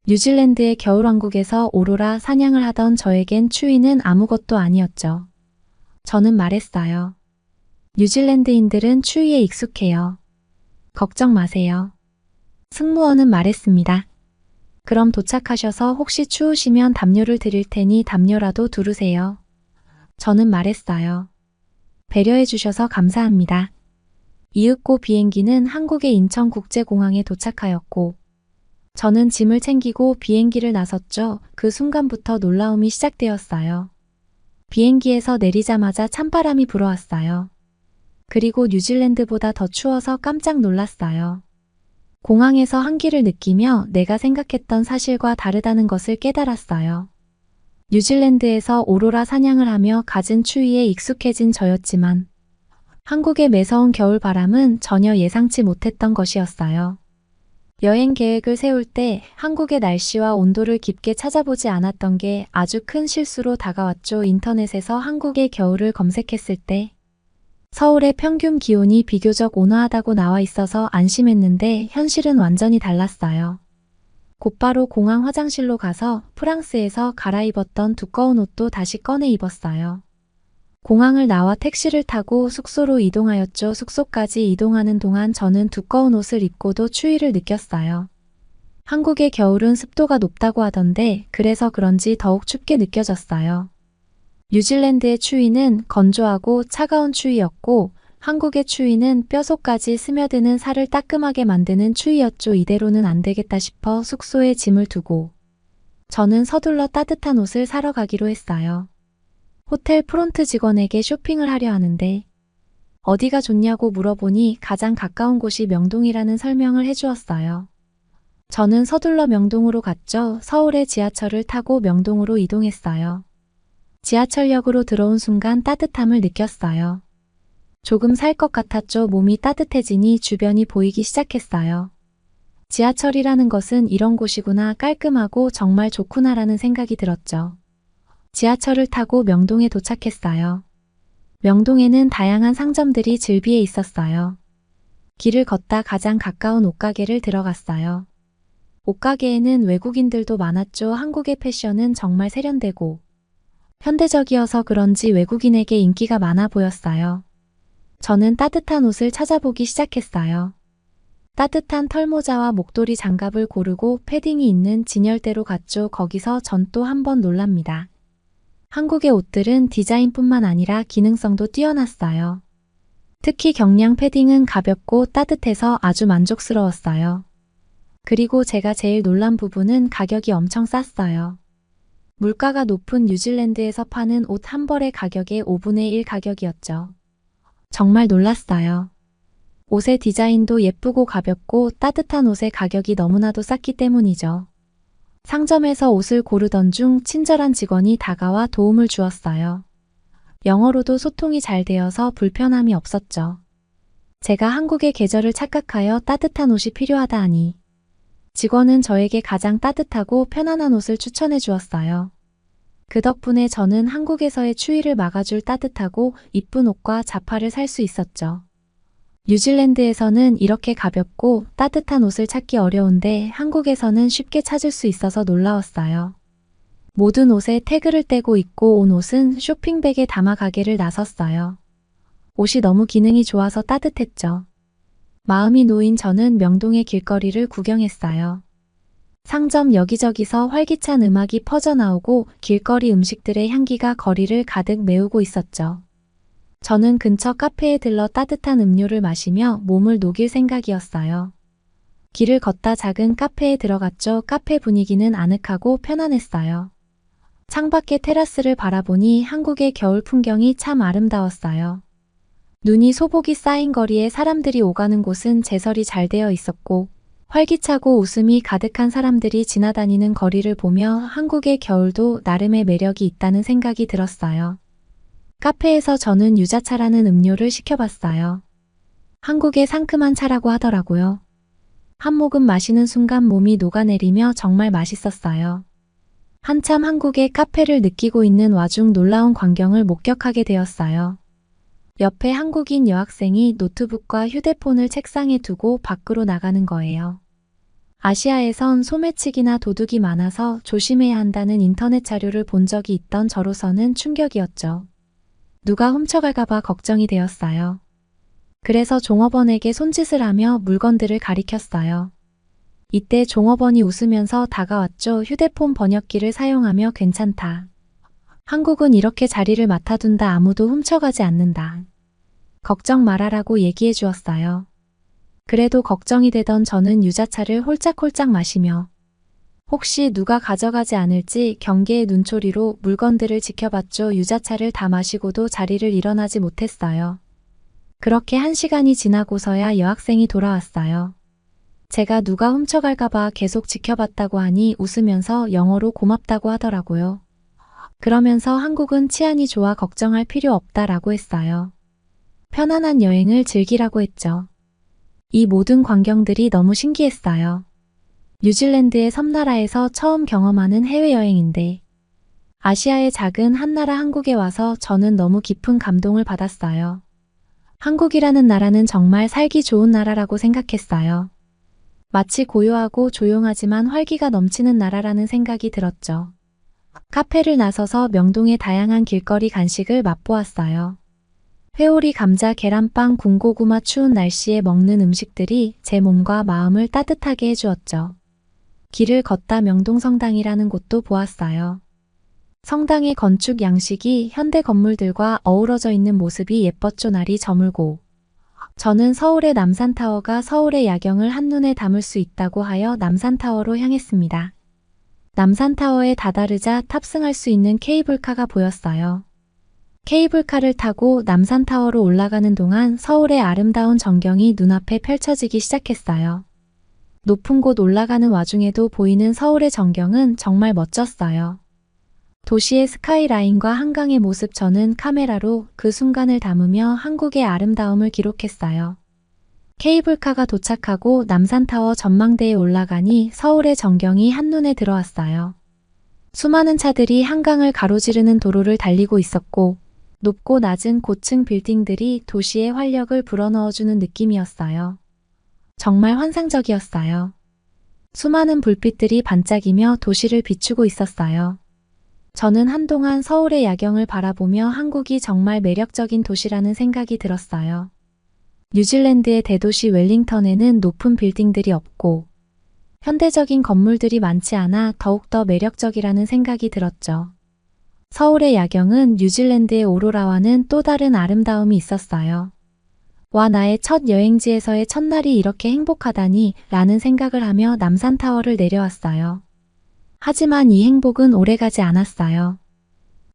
뉴질랜드의 겨울왕국에서 오로라 사냥을 하던 저에겐 추위는 아무것도 아니었죠. 저는 말했어요. 뉴질랜드인들은 추위에 익숙해요. 걱정 마세요. 승무원은 말했습니다. 그럼 도착하셔서 혹시 추우시면 담요를 드릴 테니 담요라도 두르세요. 저는 말했어요. 배려해 주셔서 감사합니다. 이윽고 비행기는 한국의 인천국제공항에 도착하였고 저는 짐을 챙기고 비행기를 나섰죠. 그 순간부터 놀라움이 시작되었어요. 비행기에서 내리자마자 찬바람이 불어왔어요. 그리고 뉴질랜드보다 더 추워서 깜짝 놀랐어요. 공항에서 한기를 느끼며 내가 생각했던 사실과 다르다는 것을 깨달았어요. 뉴질랜드에서 오로라 사냥을 하며 갖은 추위에 익숙해진 저였지만 한국의 매서운 겨울 바람은 전혀 예상치 못했던 것이었어요. 여행 계획을 세울 때 한국의 날씨와 온도를 깊게 찾아보지 않았던 게 아주 큰 실수로 다가왔죠. 인터넷에서 한국의 겨울을 검색했을 때 서울의 평균 기온이 비교적 온화하다고 나와 있어서 안심했는데 현실은 완전히 달랐어요. 곧바로 공항 화장실로 가서 프랑스에서 갈아입었던 두꺼운 옷도 다시 꺼내 입었어요. 공항을 나와 택시를 타고 숙소로 이동하였죠. 숙소까지 이동하는 동안 저는 두꺼운 옷을 입고도 추위를 느꼈어요. 한국의 겨울은 습도가 높다고 하던데 그래서 그런지 더욱 춥게 느껴졌어요. 뉴질랜드의 추위는 건조하고 차가운 추위였고 한국의 추위는 뼛속까지 스며드는 살을 따끔하게 만드는 추위였죠. 이대로는 안 되겠다 싶어 숙소에 짐을 두고 저는 서둘러 따뜻한 옷을 사러 가기로 했어요. 호텔 프론트 직원에게 쇼핑을 하려 하는데 어디가 좋냐고 물어보니 가장 가까운 곳이 명동이라는 설명을 해주었어요. 저는 서둘러 명동으로 갔죠. 서울의 지하철을 타고 명동으로 이동했어요. 지하철역으로 들어온 순간 따뜻함을 느꼈어요. 조금 살 것 같았죠. 몸이 따뜻해지니 주변이 보이기 시작했어요. 지하철이라는 것은 이런 곳이구나, 깔끔하고 정말 좋구나라는 생각이 들었죠. 지하철을 타고 명동에 도착했어요. 명동에는 다양한 상점들이 즐비해 있었어요. 길을 걷다 가장 가까운 옷가게를 들어갔어요. 옷가게에는 외국인들도 많았죠. 한국의 패션은 정말 세련되고 현대적이어서 그런지 외국인에게 인기가 많아 보였어요. 저는 따뜻한 옷을 찾아보기 시작했어요. 따뜻한 털모자와 목도리 장갑을 고르고 패딩이 있는 진열대로 갔죠. 거기서 전 또 한 번 놀랍니다. 한국의 옷들은 디자인뿐만 아니라 기능성도 뛰어났어요. 특히 경량 패딩은 가볍고 따뜻해서 아주 만족스러웠어요. 그리고 제가 제일 놀란 부분은 가격이 엄청 쌌어요. 물가가 높은 뉴질랜드에서 파는 옷 한 벌의 가격의 5분의 1 가격이었죠. 정말 놀랐어요. 옷의 디자인도 예쁘고 가볍고 따뜻한 옷의 가격이 너무나도 쌌기 때문이죠. 상점에서 옷을 고르던 중 친절한 직원이 다가와 도움을 주었어요. 영어로도 소통이 잘 되어서 불편함이 없었죠. 제가 한국의 계절을 착각하여 따뜻한 옷이 필요하다 하니 직원은 저에게 가장 따뜻하고 편안한 옷을 추천해 주었어요. 그 덕분에 저는 한국에서의 추위를 막아줄 따뜻하고 이쁜 옷과 자파를 살 수 있었죠. 뉴질랜드에서는 이렇게 가볍고 따뜻한 옷을 찾기 어려운데 한국에서는 쉽게 찾을 수 있어서 놀라웠어요. 모든 옷에 태그를 떼고 입고 온 옷은 쇼핑백에 담아 가게를 나섰어요. 옷이 너무 기능이 좋아서 따뜻했죠. 마음이 놓인 저는 명동의 길거리를 구경했어요. 상점 여기저기서 활기찬 음악이 퍼져나오고 길거리 음식들의 향기가 거리를 가득 메우고 있었죠. 저는 근처 카페에 들러 따뜻한 음료를 마시며 몸을 녹일 생각이었어요. 길을 걷다 작은 카페에 들어갔죠. 카페 분위기는 아늑하고 편안했어요. 창밖의 테라스를 바라보니 한국의 겨울 풍경이 참 아름다웠어요. 눈이 소복이 쌓인 거리에 사람들이 오가는 곳은 제설이 잘 되어 있었고 활기차고 웃음이 가득한 사람들이 지나다니는 거리를 보며 한국의 겨울도 나름의 매력이 있다는 생각이 들었어요. 카페에서 저는 유자차라는 음료를 시켜봤어요. 한국의 상큼한 차라고 하더라고요. 한 모금 마시는 순간 몸이 녹아내리며 정말 맛있었어요. 한참 한국의 카페를 느끼고 있는 와중 놀라운 광경을 목격하게 되었어요. 옆에 한국인 여학생이 노트북과 휴대폰을 책상에 두고 밖으로 나가는 거예요. 아시아에선 소매치기나 도둑이 많아서 조심해야 한다는 인터넷 자료를 본 적이 있던 저로서는 충격이었죠. 누가 훔쳐갈까봐 걱정이 되었어요. 그래서 종업원에게 손짓을 하며 물건들을 가리켰어요. 이때 종업원이 웃으면서 다가왔죠. 휴대폰 번역기를 사용하며 괜찮다. 한국은 이렇게 자리를 맡아둔다 아무도 훔쳐가지 않는다. 걱정 말아라고 얘기해 주었어요. 그래도 걱정이 되던 저는 유자차를 홀짝홀짝 마시며 혹시 누가 가져가지 않을지 경계의 눈초리로 물건들을 지켜봤죠. 유자차를 다 마시고도 자리를 일어나지 못했어요. 그렇게 1시간이 지나고서야 여학생이 돌아왔어요. 제가 누가 훔쳐갈까봐 계속 지켜봤다고 하니 웃으면서 영어로 고맙다고 하더라고요. 그러면서 한국은 치안이 좋아 걱정할 필요 없다라고 했어요. 편안한 여행을 즐기라고 했죠. 이 모든 광경들이 너무 신기했어요. 뉴질랜드의 섬나라에서 처음 경험하는 해외여행인데 아시아의 작은 한 나라 한국에 와서 저는 너무 깊은 감동을 받았어요. 한국이라는 나라는 정말 살기 좋은 나라라고 생각했어요. 마치 고요하고 조용하지만 활기가 넘치는 나라라는 생각이 들었죠. 카페를 나서서 명동의 다양한 길거리 간식을 맛보았어요. 회오리, 감자, 계란빵, 군고구마, 추운 날씨에 먹는 음식들이 제 몸과 마음을 따뜻하게 해주었죠. 길을 걷다 명동성당이라는 곳도 보았어요. 성당의 건축 양식이 현대 건물들과 어우러져 있는 모습이 예뻤죠. 날이 저물고 저는 서울의 남산타워가 서울의 야경을 한눈에 담을 수 있다고 하여 남산타워로 향했습니다. 남산타워에 다다르자 탑승할 수 있는 케이블카가 보였어요. 케이블카를 타고 남산타워로 올라가는 동안 서울의 아름다운 전경이 눈앞에 펼쳐지기 시작했어요. 높은 곳 올라가는 와중에도 보이는 서울의 전경은 정말 멋졌어요. 도시의 스카이라인과 한강의 모습, 저는 카메라로 그 순간을 담으며 한국의 아름다움을 기록했어요. 케이블카가 도착하고 남산타워 전망대에 올라가니 서울의 전경이 한눈에 들어왔어요. 수많은 차들이 한강을 가로지르는 도로를 달리고 있었고 높고 낮은 고층 빌딩들이 도시의 활력을 불어넣어주는 느낌이었어요. 정말 환상적이었어요. 수많은 불빛들이 반짝이며 도시를 비추고 있었어요. 저는 한동안 서울의 야경을 바라보며 한국이 정말 매력적인 도시라는 생각이 들었어요. 뉴질랜드의 대도시 웰링턴에는 높은 빌딩들이 없고 현대적인 건물들이 많지 않아 더욱더 매력적이라는 생각이 들었죠. 서울의 야경은 뉴질랜드의 오로라와는 또 다른 아름다움이 있었어요. 와, 나의 첫 여행지에서의 첫날이 이렇게 행복하다니 라는 생각을 하며 남산타워를 내려왔어요. 하지만 이 행복은 오래가지 않았어요.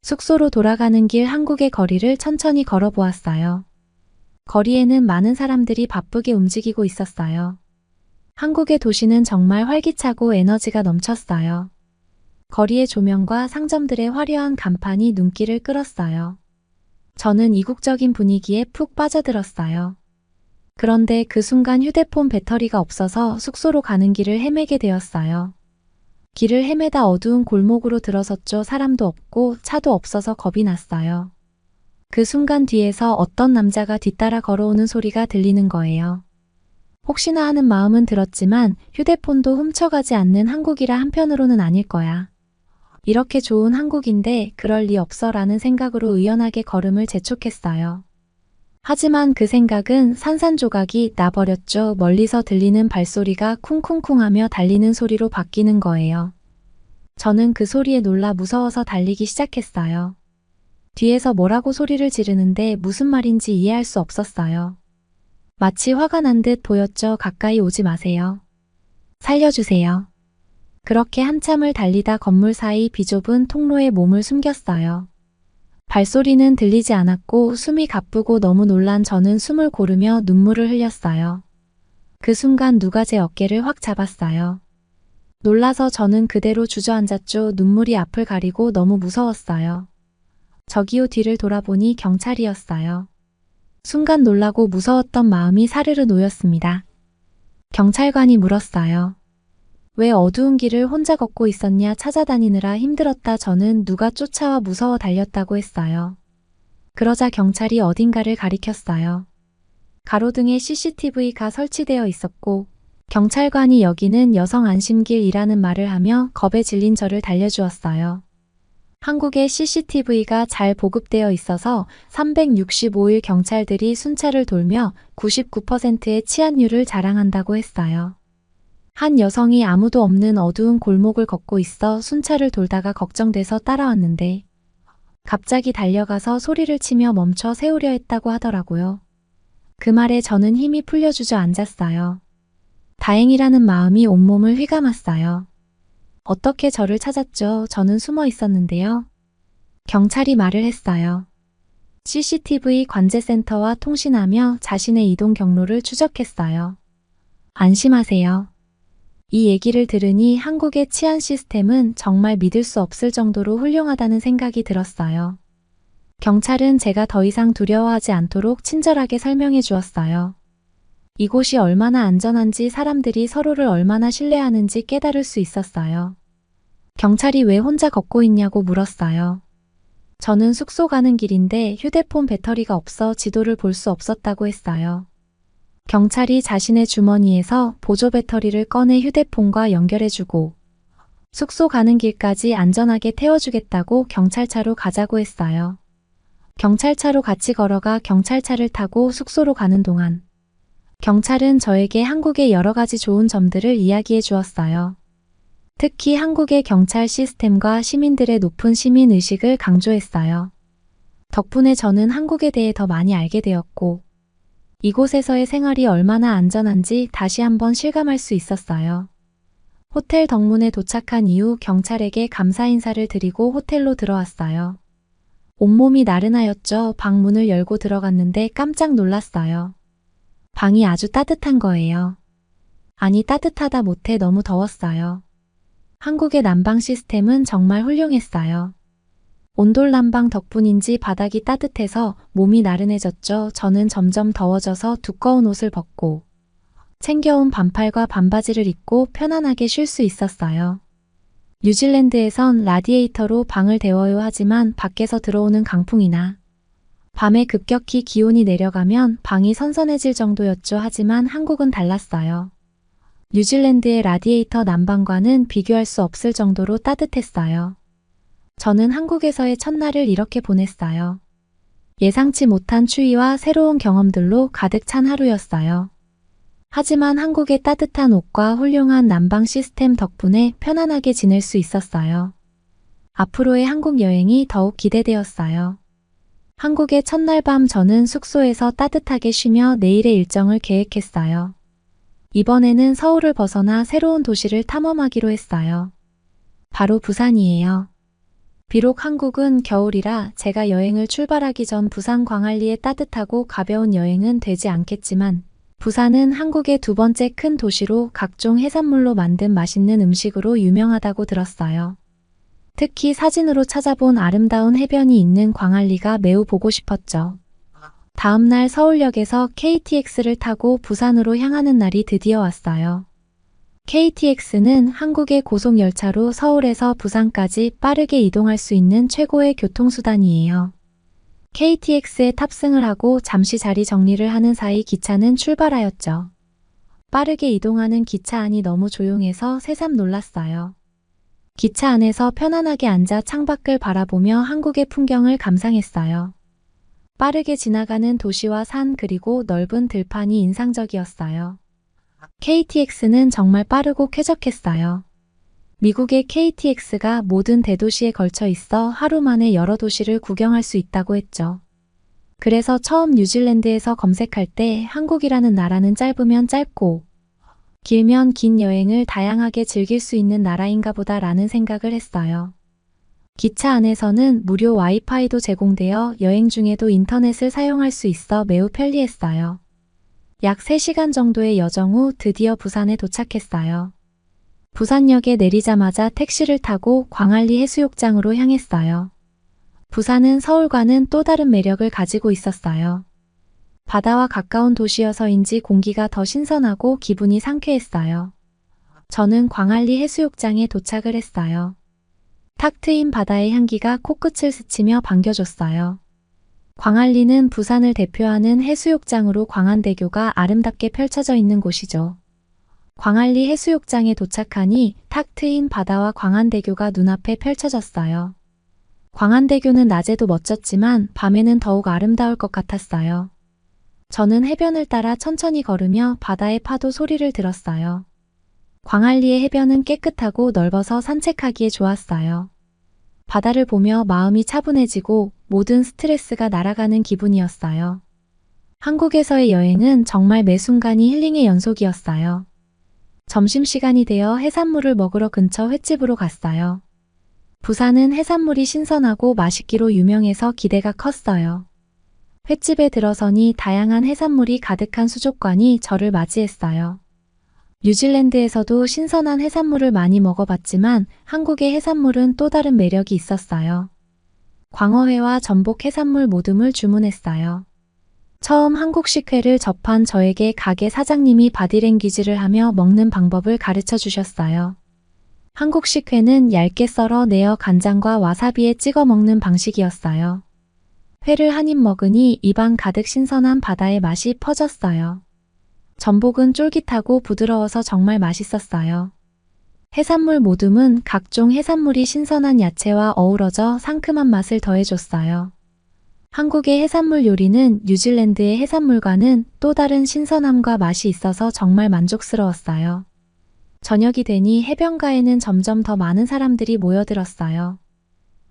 숙소로 돌아가는 길 한국의 거리를 천천히 걸어보았어요. 거리에는 많은 사람들이 바쁘게 움직이고 있었어요. 한국의 도시는 정말 활기차고 에너지가 넘쳤어요. 거리의 조명과 상점들의 화려한 간판이 눈길을 끌었어요. 저는 이국적인 분위기에 푹 빠져들었어요. 그런데 그 순간 휴대폰 배터리가 없어서 숙소로 가는 길을 헤매게 되었어요. 길을 헤매다 어두운 골목으로 들어섰죠. 사람도 없고 차도 없어서 겁이 났어요. 그 순간 뒤에서 어떤 남자가 뒤따라 걸어오는 소리가 들리는 거예요. 혹시나 하는 마음은 들었지만 휴대폰도 훔쳐가지 않는 한국이라 한편으로는 아닐 거야. 이렇게 좋은 한국인데 그럴 리 없어 라는 생각으로 의연하게 걸음을 재촉했어요. 하지만 그 생각은 산산조각이 나버렸죠. 멀리서 들리는 발소리가 쿵쿵쿵하며 달리는 소리로 바뀌는 거예요. 저는 그 소리에 놀라 무서워서 달리기 시작했어요. 뒤에서 뭐라고 소리를 지르는데 무슨 말인지 이해할 수 없었어요. 마치 화가 난 듯 보였죠. 가까이 오지 마세요. 살려주세요. 그렇게 한참을 달리다 건물 사이 비좁은 통로에 몸을 숨겼어요. 발소리는 들리지 않았고 숨이 가쁘고 너무 놀란 저는 숨을 고르며 눈물을 흘렸어요. 그 순간 누가 제 어깨를 확 잡았어요. 놀라서 저는 그대로 주저앉았죠. 눈물이 앞을 가리고 너무 무서웠어요. 저기요, 뒤를 돌아보니 경찰이었어요. 순간 놀라고 무서웠던 마음이 사르르 놓였습니다. 경찰관이 물었어요. 왜 어두운 길을 혼자 걷고 있었냐? 찾아다니느라 힘들었다. 저는 누가 쫓아와 무서워 달렸다고 했어요. 그러자 경찰이 어딘가를 가리켰어요. 가로등에 CCTV가 설치되어 있었고 경찰관이 여기는 여성 안심길이라는 말을 하며 겁에 질린 저를 달래주었어요. 한국에 CCTV가 잘 보급되어 있어서 365일 경찰들이 순찰을 돌며 99%의 치안율을 자랑한다고 했어요. 한 여성이 아무도 없는 어두운 골목을 걷고 있어 순찰을 돌다가 걱정돼서 따라왔는데 갑자기 달려가서 소리를 치며 멈춰 세우려 했다고 하더라고요. 그 말에 저는 힘이 풀려 주저앉았어요. 다행이라는 마음이 온몸을 휘감았어요. 어떻게 저를 찾았죠? 저는 숨어 있었는데요. 경찰이 말을 했어요. CCTV 관제센터와 통신하며 자신의 이동 경로를 추적했어요. 안심하세요. 이 얘기를 들으니 한국의 치안 시스템은 정말 믿을 수 없을 정도로 훌륭하다는 생각이 들었어요. 경찰은 제가 더 이상 두려워하지 않도록 친절하게 설명해 주었어요. 이곳이 얼마나 안전한지 사람들이 서로를 얼마나 신뢰하는지 깨달을 수 있었어요. 경찰이 왜 혼자 걷고 있냐고 물었어요. 저는 숙소 가는 길인데 휴대폰 배터리가 없어 지도를 볼 수 없었다고 했어요. 경찰이 자신의 주머니에서 보조 배터리를 꺼내 휴대폰과 연결해주고 숙소 가는 길까지 안전하게 태워주겠다고 경찰차로 가자고 했어요. 경찰차로 같이 걸어가 경찰차를 타고 숙소로 가는 동안 경찰은 저에게 한국의 여러 가지 좋은 점들을 이야기해 주었어요. 특히 한국의 경찰 시스템과 시민들의 높은 시민의식을 강조했어요. 덕분에 저는 한국에 대해 더 많이 알게 되었고, 이곳에서의 생활이 얼마나 안전한지 다시 한번 실감할 수 있었어요. 호텔 덕문에 도착한 이후 경찰에게 감사 인사를 드리고 호텔로 들어왔어요. 온몸이 나른하였죠. 방 문을 열고 들어갔는데 깜짝 놀랐어요. 방이 아주 따뜻한 거예요. 아니, 따뜻하다 못해 너무 더웠어요. 한국의 난방 시스템은 정말 훌륭했어요. 온돌 난방 덕분인지 바닥이 따뜻해서 몸이 나른해졌죠. 저는 점점 더워져서 두꺼운 옷을 벗고 챙겨온 반팔과 반바지를 입고 편안하게 쉴 수 있었어요. 뉴질랜드에선 라디에이터로 방을 데워요 하지만 밖에서 들어오는 강풍이나 밤에 급격히 기온이 내려가면 방이 선선해질 정도였죠. 하지만 한국은 달랐어요. 뉴질랜드의 라디에이터 난방과는 비교할 수 없을 정도로 따뜻했어요. 저는 한국에서의 첫날을 이렇게 보냈어요. 예상치 못한 추위와 새로운 경험들로 가득 찬 하루였어요. 하지만 한국의 따뜻한 옷과 훌륭한 난방 시스템 덕분에 편안하게 지낼 수 있었어요. 앞으로의 한국 여행이 더욱 기대되었어요. 한국의 첫날 밤 저는 숙소에서 따뜻하게 쉬며 내일의 일정을 계획했어요. 이번에는 서울을 벗어나 새로운 도시를 탐험하기로 했어요. 바로 부산이에요. 비록 한국은 겨울이라 제가 여행을 출발하기 전 부산 광안리의 따뜻하고 가벼운 여행은 되지 않겠지만 부산은 한국의 두 번째 큰 도시로 각종 해산물로 만든 맛있는 음식으로 유명하다고 들었어요. 특히 사진으로 찾아본 아름다운 해변이 있는 광안리가 매우 보고 싶었죠. 다음날 서울역에서 KTX를 타고 부산으로 향하는 날이 드디어 왔어요. KTX는 한국의 고속열차로 서울에서 부산까지 빠르게 이동할 수 있는 최고의 교통수단이에요. KTX에 탑승을 하고 잠시 자리 정리를 하는 사이 기차는 출발하였죠. 빠르게 이동하는 기차 안이 너무 조용해서 새삼 놀랐어요. 기차 안에서 편안하게 앉아 창밖을 바라보며 한국의 풍경을 감상했어요. 빠르게 지나가는 도시와 산 그리고 넓은 들판이 인상적이었어요. KTX는 정말 빠르고 쾌적했어요. 미국의 KTX가 모든 대도시에 걸쳐 있어 하루 만에 여러 도시를 구경할 수 있다고 했죠. 그래서 처음 뉴질랜드에서 검색할 때 한국이라는 나라는 짧으면 짧고 길면 긴 여행을 다양하게 즐길 수 있는 나라인가 보다라는 생각을 했어요. 기차 안에서는 무료 와이파이도 제공되어 여행 중에도 인터넷을 사용할 수 있어 매우 편리했어요. 약 3시간 정도의 여정 후 드디어 부산에 도착했어요. 부산역에 내리자마자 택시를 타고 광안리 해수욕장으로 향했어요. 부산은 서울과는 또 다른 매력을 가지고 있었어요. 바다와 가까운 도시여서인지 공기가 더 신선하고 기분이 상쾌했어요. 저는 광안리 해수욕장에 도착을 했어요. 탁 트인 바다의 향기가 코끝을 스치며 반겨줬어요. 광안리는 부산을 대표하는 해수욕장으로 광안대교가 아름답게 펼쳐져 있는 곳이죠. 광안리 해수욕장에 도착하니 탁 트인 바다와 광안대교가 눈앞에 펼쳐졌어요. 광안대교는 낮에도 멋졌지만 밤에는 더욱 아름다울 것 같았어요. 저는 해변을 따라 천천히 걸으며 바다의 파도 소리를 들었어요. 광안리의 해변은 깨끗하고 넓어서 산책하기에 좋았어요. 바다를 보며 마음이 차분해지고 모든 스트레스가 날아가는 기분이었어요. 한국에서의 여행은 정말 매 순간이 힐링의 연속이었어요. 점심시간이 되어 해산물을 먹으러 근처 횟집으로 갔어요. 부산은 해산물이 신선하고 맛있기로 유명해서 기대가 컸어요. 횟집에 들어서니 다양한 해산물이 가득한 수족관이 저를 맞이했어요. 뉴질랜드에서도 신선한 해산물을 많이 먹어봤지만 한국의 해산물은 또 다른 매력이 있었어요. 광어회와 전복 해산물 모듬을 주문했어요. 처음 한국식 회를 접한 저에게 가게 사장님이 바디랭귀지를 하며 먹는 방법을 가르쳐 주셨어요. 한국식 회는 얇게 썰어 내어 간장과 와사비에 찍어 먹는 방식이었어요. 회를 한 입 먹으니 입안 가득 신선한 바다의 맛이 퍼졌어요. 전복은 쫄깃하고 부드러워서 정말 맛있었어요. 해산물 모듬은 각종 해산물이 신선한 야채와 어우러져 상큼한 맛을 더해줬어요. 한국의 해산물 요리는 뉴질랜드의 해산물과는 또 다른 신선함과 맛이 있어서 정말 만족스러웠어요. 저녁이 되니 해변가에는 점점 더 많은 사람들이 모여들었어요.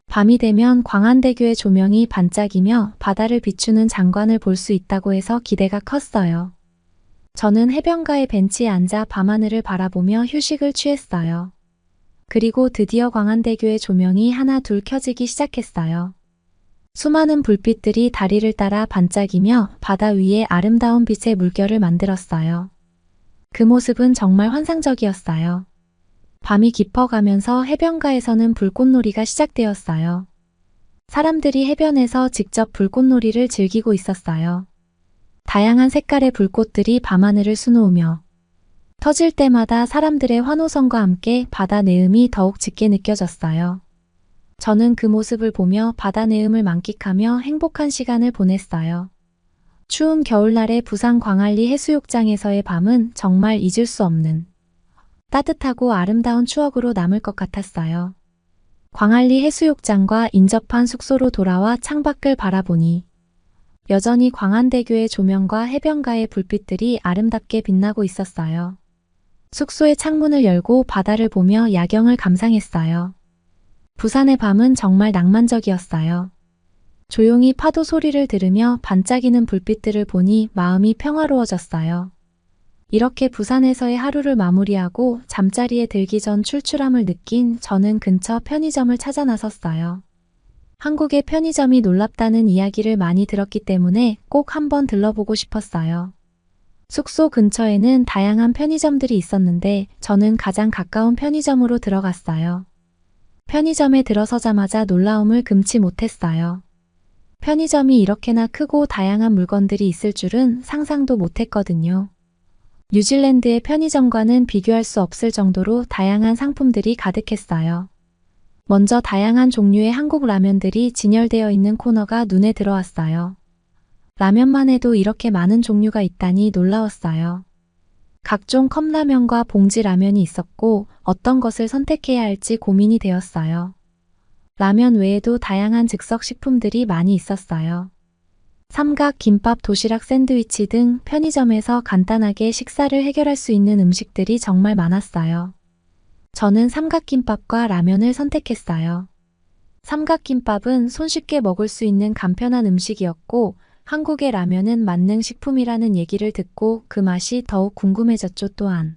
밤이 되면 광안대교의 조명이 반짝이며 바다를 비추는 장관을 볼 수 있다고 해서 기대가 컸어요. 저는 해변가의 벤치에 앉아 밤하늘을 바라보며 휴식을 취했어요. 그리고 드디어 광안대교의 조명이 하나 둘 켜지기 시작했어요. 수많은 불빛들이 다리를 따라 반짝이며 바다 위에 아름다운 빛의 물결을 만들었어요. 그 모습은 정말 환상적이었어요. 밤이 깊어가면서 해변가에서는 불꽃놀이가 시작되었어요. 사람들이 해변에서 직접 불꽃놀이를 즐기고 있었어요. 다양한 색깔의 불꽃들이 밤하늘을 수놓으며 터질 때마다 사람들의 환호성과 함께 바다 내음이 더욱 짙게 느껴졌어요. 저는 그 모습을 보며 바다 내음을 만끽하며 행복한 시간을 보냈어요. 추운 겨울날의 부산 광안리 해수욕장에서의 밤은 정말 잊을 수 없는 따뜻하고 아름다운 추억으로 남을 것 같았어요. 광안리 해수욕장과 인접한 숙소로 돌아와 창밖을 바라보니 여전히 광안대교의 조명과 해변가의 불빛들이 아름답게 빛나고 있었어요. 숙소의 창문을 열고 바다를 보며 야경을 감상했어요. 부산의 밤은 정말 낭만적이었어요. 조용히 파도 소리를 들으며 반짝이는 불빛들을 보니 마음이 평화로워졌어요. 이렇게 부산에서의 하루를 마무리하고 잠자리에 들기 전 출출함을 느낀 저는 근처 편의점을 찾아 나섰어요. 한국의 편의점이 놀랍다는 이야기를 많이 들었기 때문에 꼭 한번 들러보고 싶었어요. 숙소 근처에는 다양한 편의점들이 있었는데 저는 가장 가까운 편의점으로 들어갔어요. 편의점에 들어서자마자 놀라움을 금치 못했어요. 편의점이 이렇게나 크고 다양한 물건들이 있을 줄은 상상도 못했거든요. 뉴질랜드의 편의점과는 비교할 수 없을 정도로 다양한 상품들이 가득했어요. 먼저 다양한 종류의 한국 라면들이 진열되어 있는 코너가 눈에 들어왔어요. 라면만 해도 이렇게 많은 종류가 있다니 놀라웠어요. 각종 컵라면과 봉지 라면이 있었고 어떤 것을 선택해야 할지 고민이 되었어요. 라면 외에도 다양한 즉석 식품들이 많이 있었어요. 삼각, 김밥, 도시락, 샌드위치 등 편의점에서 간단하게 식사를 해결할 수 있는 음식들이 정말 많았어요. 저는 삼각김밥과 라면을 선택했어요. 삼각김밥은 손쉽게 먹을 수 있는 간편한 음식이었고 한국의 라면은 만능 식품이라는 얘기를 듣고 그 맛이 더욱 궁금해졌죠. 또한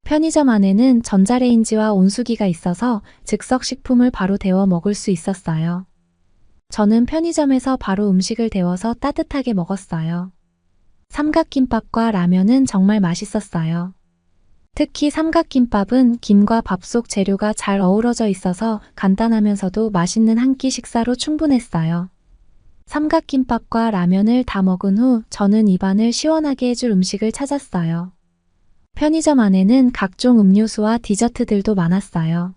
편의점 안에는 전자레인지와 온수기가 있어서 즉석 식품을 바로 데워 먹을 수 있었어요. 저는 편의점에서 바로 음식을 데워서 따뜻하게 먹었어요. 삼각김밥과 라면은 정말 맛있었어요. 특히 삼각김밥은 김과 밥 속 재료가 잘 어우러져 있어서 간단하면서도 맛있는 한 끼 식사로 충분했어요. 삼각김밥과 라면을 다 먹은 후 저는 입안을 시원하게 해줄 음식을 찾았어요. 편의점 안에는 각종 음료수와 디저트들도 많았어요.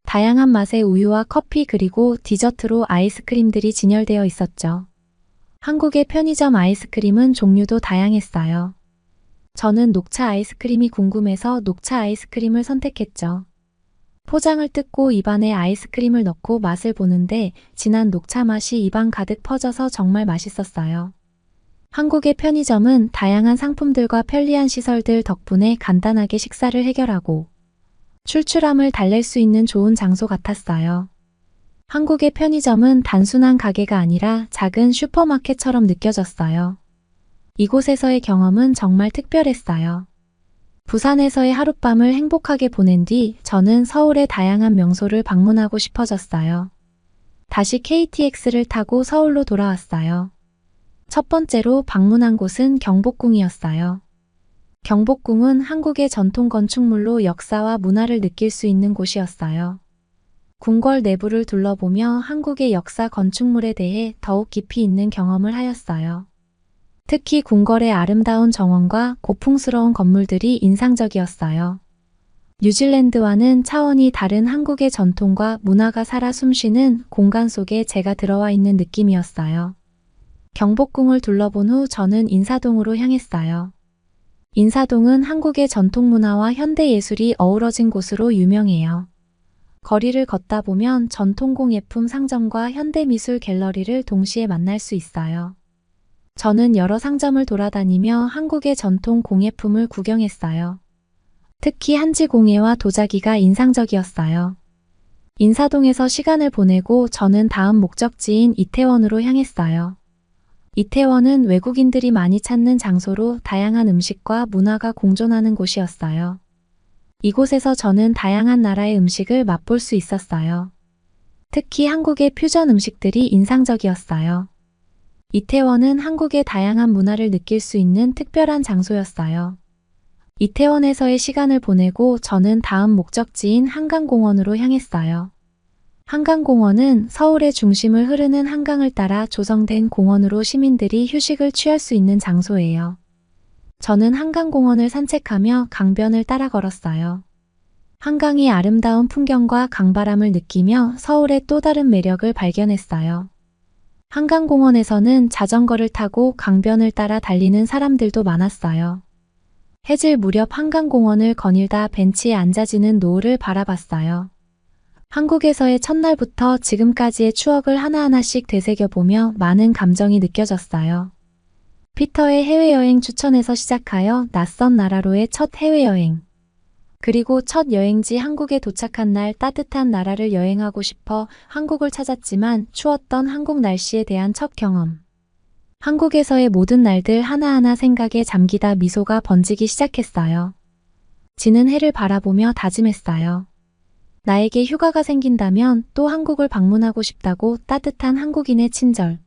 다양한 맛의 우유와 커피 그리고 디저트로 아이스크림들이 진열되어 있었죠. 한국의 편의점 아이스크림은 종류도 다양했어요. 저는 녹차 아이스크림이 궁금해서 녹차 아이스크림을 선택했죠. 포장을 뜯고 입안에 아이스크림을 넣고 맛을 보는데 진한 녹차 맛이 입안 가득 퍼져서 정말 맛있었어요. 한국의 편의점은 다양한 상품들과 편리한 시설들 덕분에 간단하게 식사를 해결하고 출출함을 달랠 수 있는 좋은 장소 같았어요. 한국의 편의점은 단순한 가게가 아니라 작은 슈퍼마켓처럼 느껴졌어요. 이곳에서의 경험은 정말 특별했어요. 부산에서의 하룻밤을 행복하게 보낸 뒤 저는 서울의 다양한 명소를 방문하고 싶어졌어요. 다시 KTX를 타고 서울로 돌아왔어요. 첫 번째로 방문한 곳은 경복궁이었어요. 경복궁은 한국의 전통 건축물로 역사와 문화를 느낄 수 있는 곳이었어요. 궁궐 내부를 둘러보며 한국의 역사 건축물에 대해 더욱 깊이 있는 경험을 하였어요. 특히 궁궐의 아름다운 정원과 고풍스러운 건물들이 인상적이었어요. 뉴질랜드와는 차원이 다른 한국의 전통과 문화가 살아 숨쉬는 공간 속에 제가 들어와 있는 느낌이었어요. 경복궁을 둘러본 후 저는 인사동으로 향했어요. 인사동은 한국의 전통 문화와 현대 예술이 어우러진 곳으로 유명해요. 거리를 걷다 보면 전통공예품 상점과 현대미술 갤러리를 동시에 만날 수 있어요. 저는 여러 상점을 돌아다니며 한국의 전통 공예품을 구경했어요. 특히 한지공예와 도자기가 인상적이었어요. 인사동에서 시간을 보내고 저는 다음 목적지인 이태원으로 향했어요. 이태원은 외국인들이 많이 찾는 장소로 다양한 음식과 문화가 공존하는 곳이었어요. 이곳에서 저는 다양한 나라의 음식을 맛볼 수 있었어요. 특히 한국의 퓨전 음식들이 인상적이었어요. 이태원은 한국의 다양한 문화를 느낄 수 있는 특별한 장소였어요. 이태원에서의 시간을 보내고 저는 다음 목적지인 한강공원으로 향했어요. 한강공원은 서울의 중심을 흐르는 한강을 따라 조성된 공원으로 시민들이 휴식을 취할 수 있는 장소예요. 저는 한강공원을 산책하며 강변을 따라 걸었어요. 한강의 아름다운 풍경과 강바람을 느끼며 서울의 또 다른 매력을 발견했어요. 한강공원에서는 자전거를 타고 강변을 따라 달리는 사람들도 많았어요. 해질 무렵 한강공원을 거닐다 벤치에 앉아지는 노을을 바라봤어요. 한국에서의 첫날부터 지금까지의 추억을 하나하나씩 되새겨보며 많은 감정이 느껴졌어요. 피터의 해외여행 추천에서 시작하여 낯선 나라로의 첫 해외여행. 그리고 첫 여행지 한국에 도착한 날 따뜻한 나라를 여행하고 싶어 한국을 찾았지만 추웠던 한국 날씨에 대한 첫 경험. 한국에서의 모든 날들 하나하나 생각에 잠기다 미소가 번지기 시작했어요. 지는 해를 바라보며 다짐했어요. 나에게 휴가가 생긴다면 또 한국을 방문하고 싶다고. 따뜻한 한국인의 친절.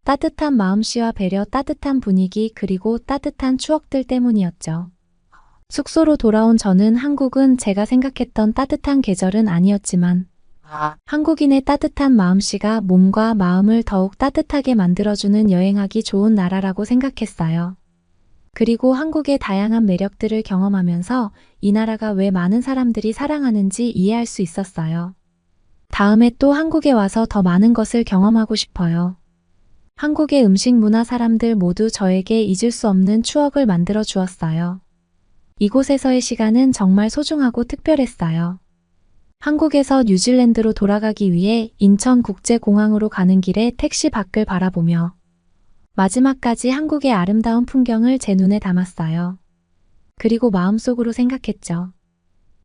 따뜻한 마음씨와 배려, 따뜻한 분위기, 그리고 따뜻한 추억들 때문이었죠. 숙소로 돌아온 저는 한국은 제가 생각했던 따뜻한 계절은 아니었지만 한국인의 따뜻한 마음씨가 몸과 마음을 더욱 따뜻하게 만들어주는 여행하기 좋은 나라라고 생각했어요. 그리고 한국의 다양한 매력들을 경험하면서 이 나라가 왜 많은 사람들이 사랑하는지 이해할 수 있었어요. 다음에 또 한국에 와서 더 많은 것을 경험하고 싶어요. 한국의 음식, 문화, 사람들 모두 저에게 잊을 수 없는 추억을 만들어 주었어요. 이곳에서의 시간은 정말 소중하고 특별했어요. 한국에서 뉴질랜드로 돌아가기 위해 인천국제공항으로 가는 길에 택시 밖을 바라보며 마지막까지 한국의 아름다운 풍경을 제 눈에 담았어요. 그리고 마음속으로 생각했죠.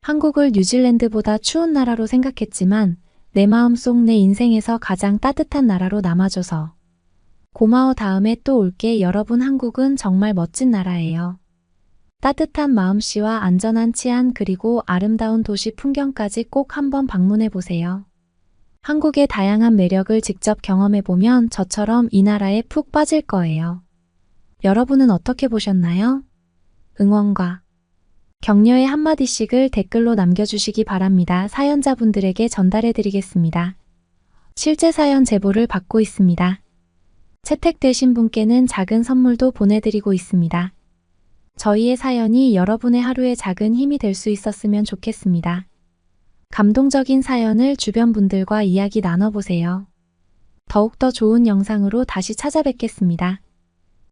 한국을 뉴질랜드보다 추운 나라로 생각했지만 내 마음속 내 인생에서 가장 따뜻한 나라로 남아줘서 고마워. 다음에 또 올게. 여러분, 한국은 정말 멋진 나라예요. 따뜻한 마음씨와 안전한 치안, 그리고 아름다운 도시 풍경까지 꼭 한번 방문해 보세요. 한국의 다양한 매력을 직접 경험해보면 저처럼 이 나라에 푹 빠질 거예요. 여러분은 어떻게 보셨나요? 응원과 격려의 한마디씩을 댓글로 남겨주시기 바랍니다. 사연자분들에게 전달해드리겠습니다. 실제 사연 제보를 받고 있습니다. 채택되신 분께는 작은 선물도 보내드리고 있습니다. 저희의 사연이 여러분의 하루에 작은 힘이 될 수 있었으면 좋겠습니다. 감동적인 사연을 주변 분들과 이야기 나눠보세요. 더욱더 좋은 영상으로 다시 찾아뵙겠습니다.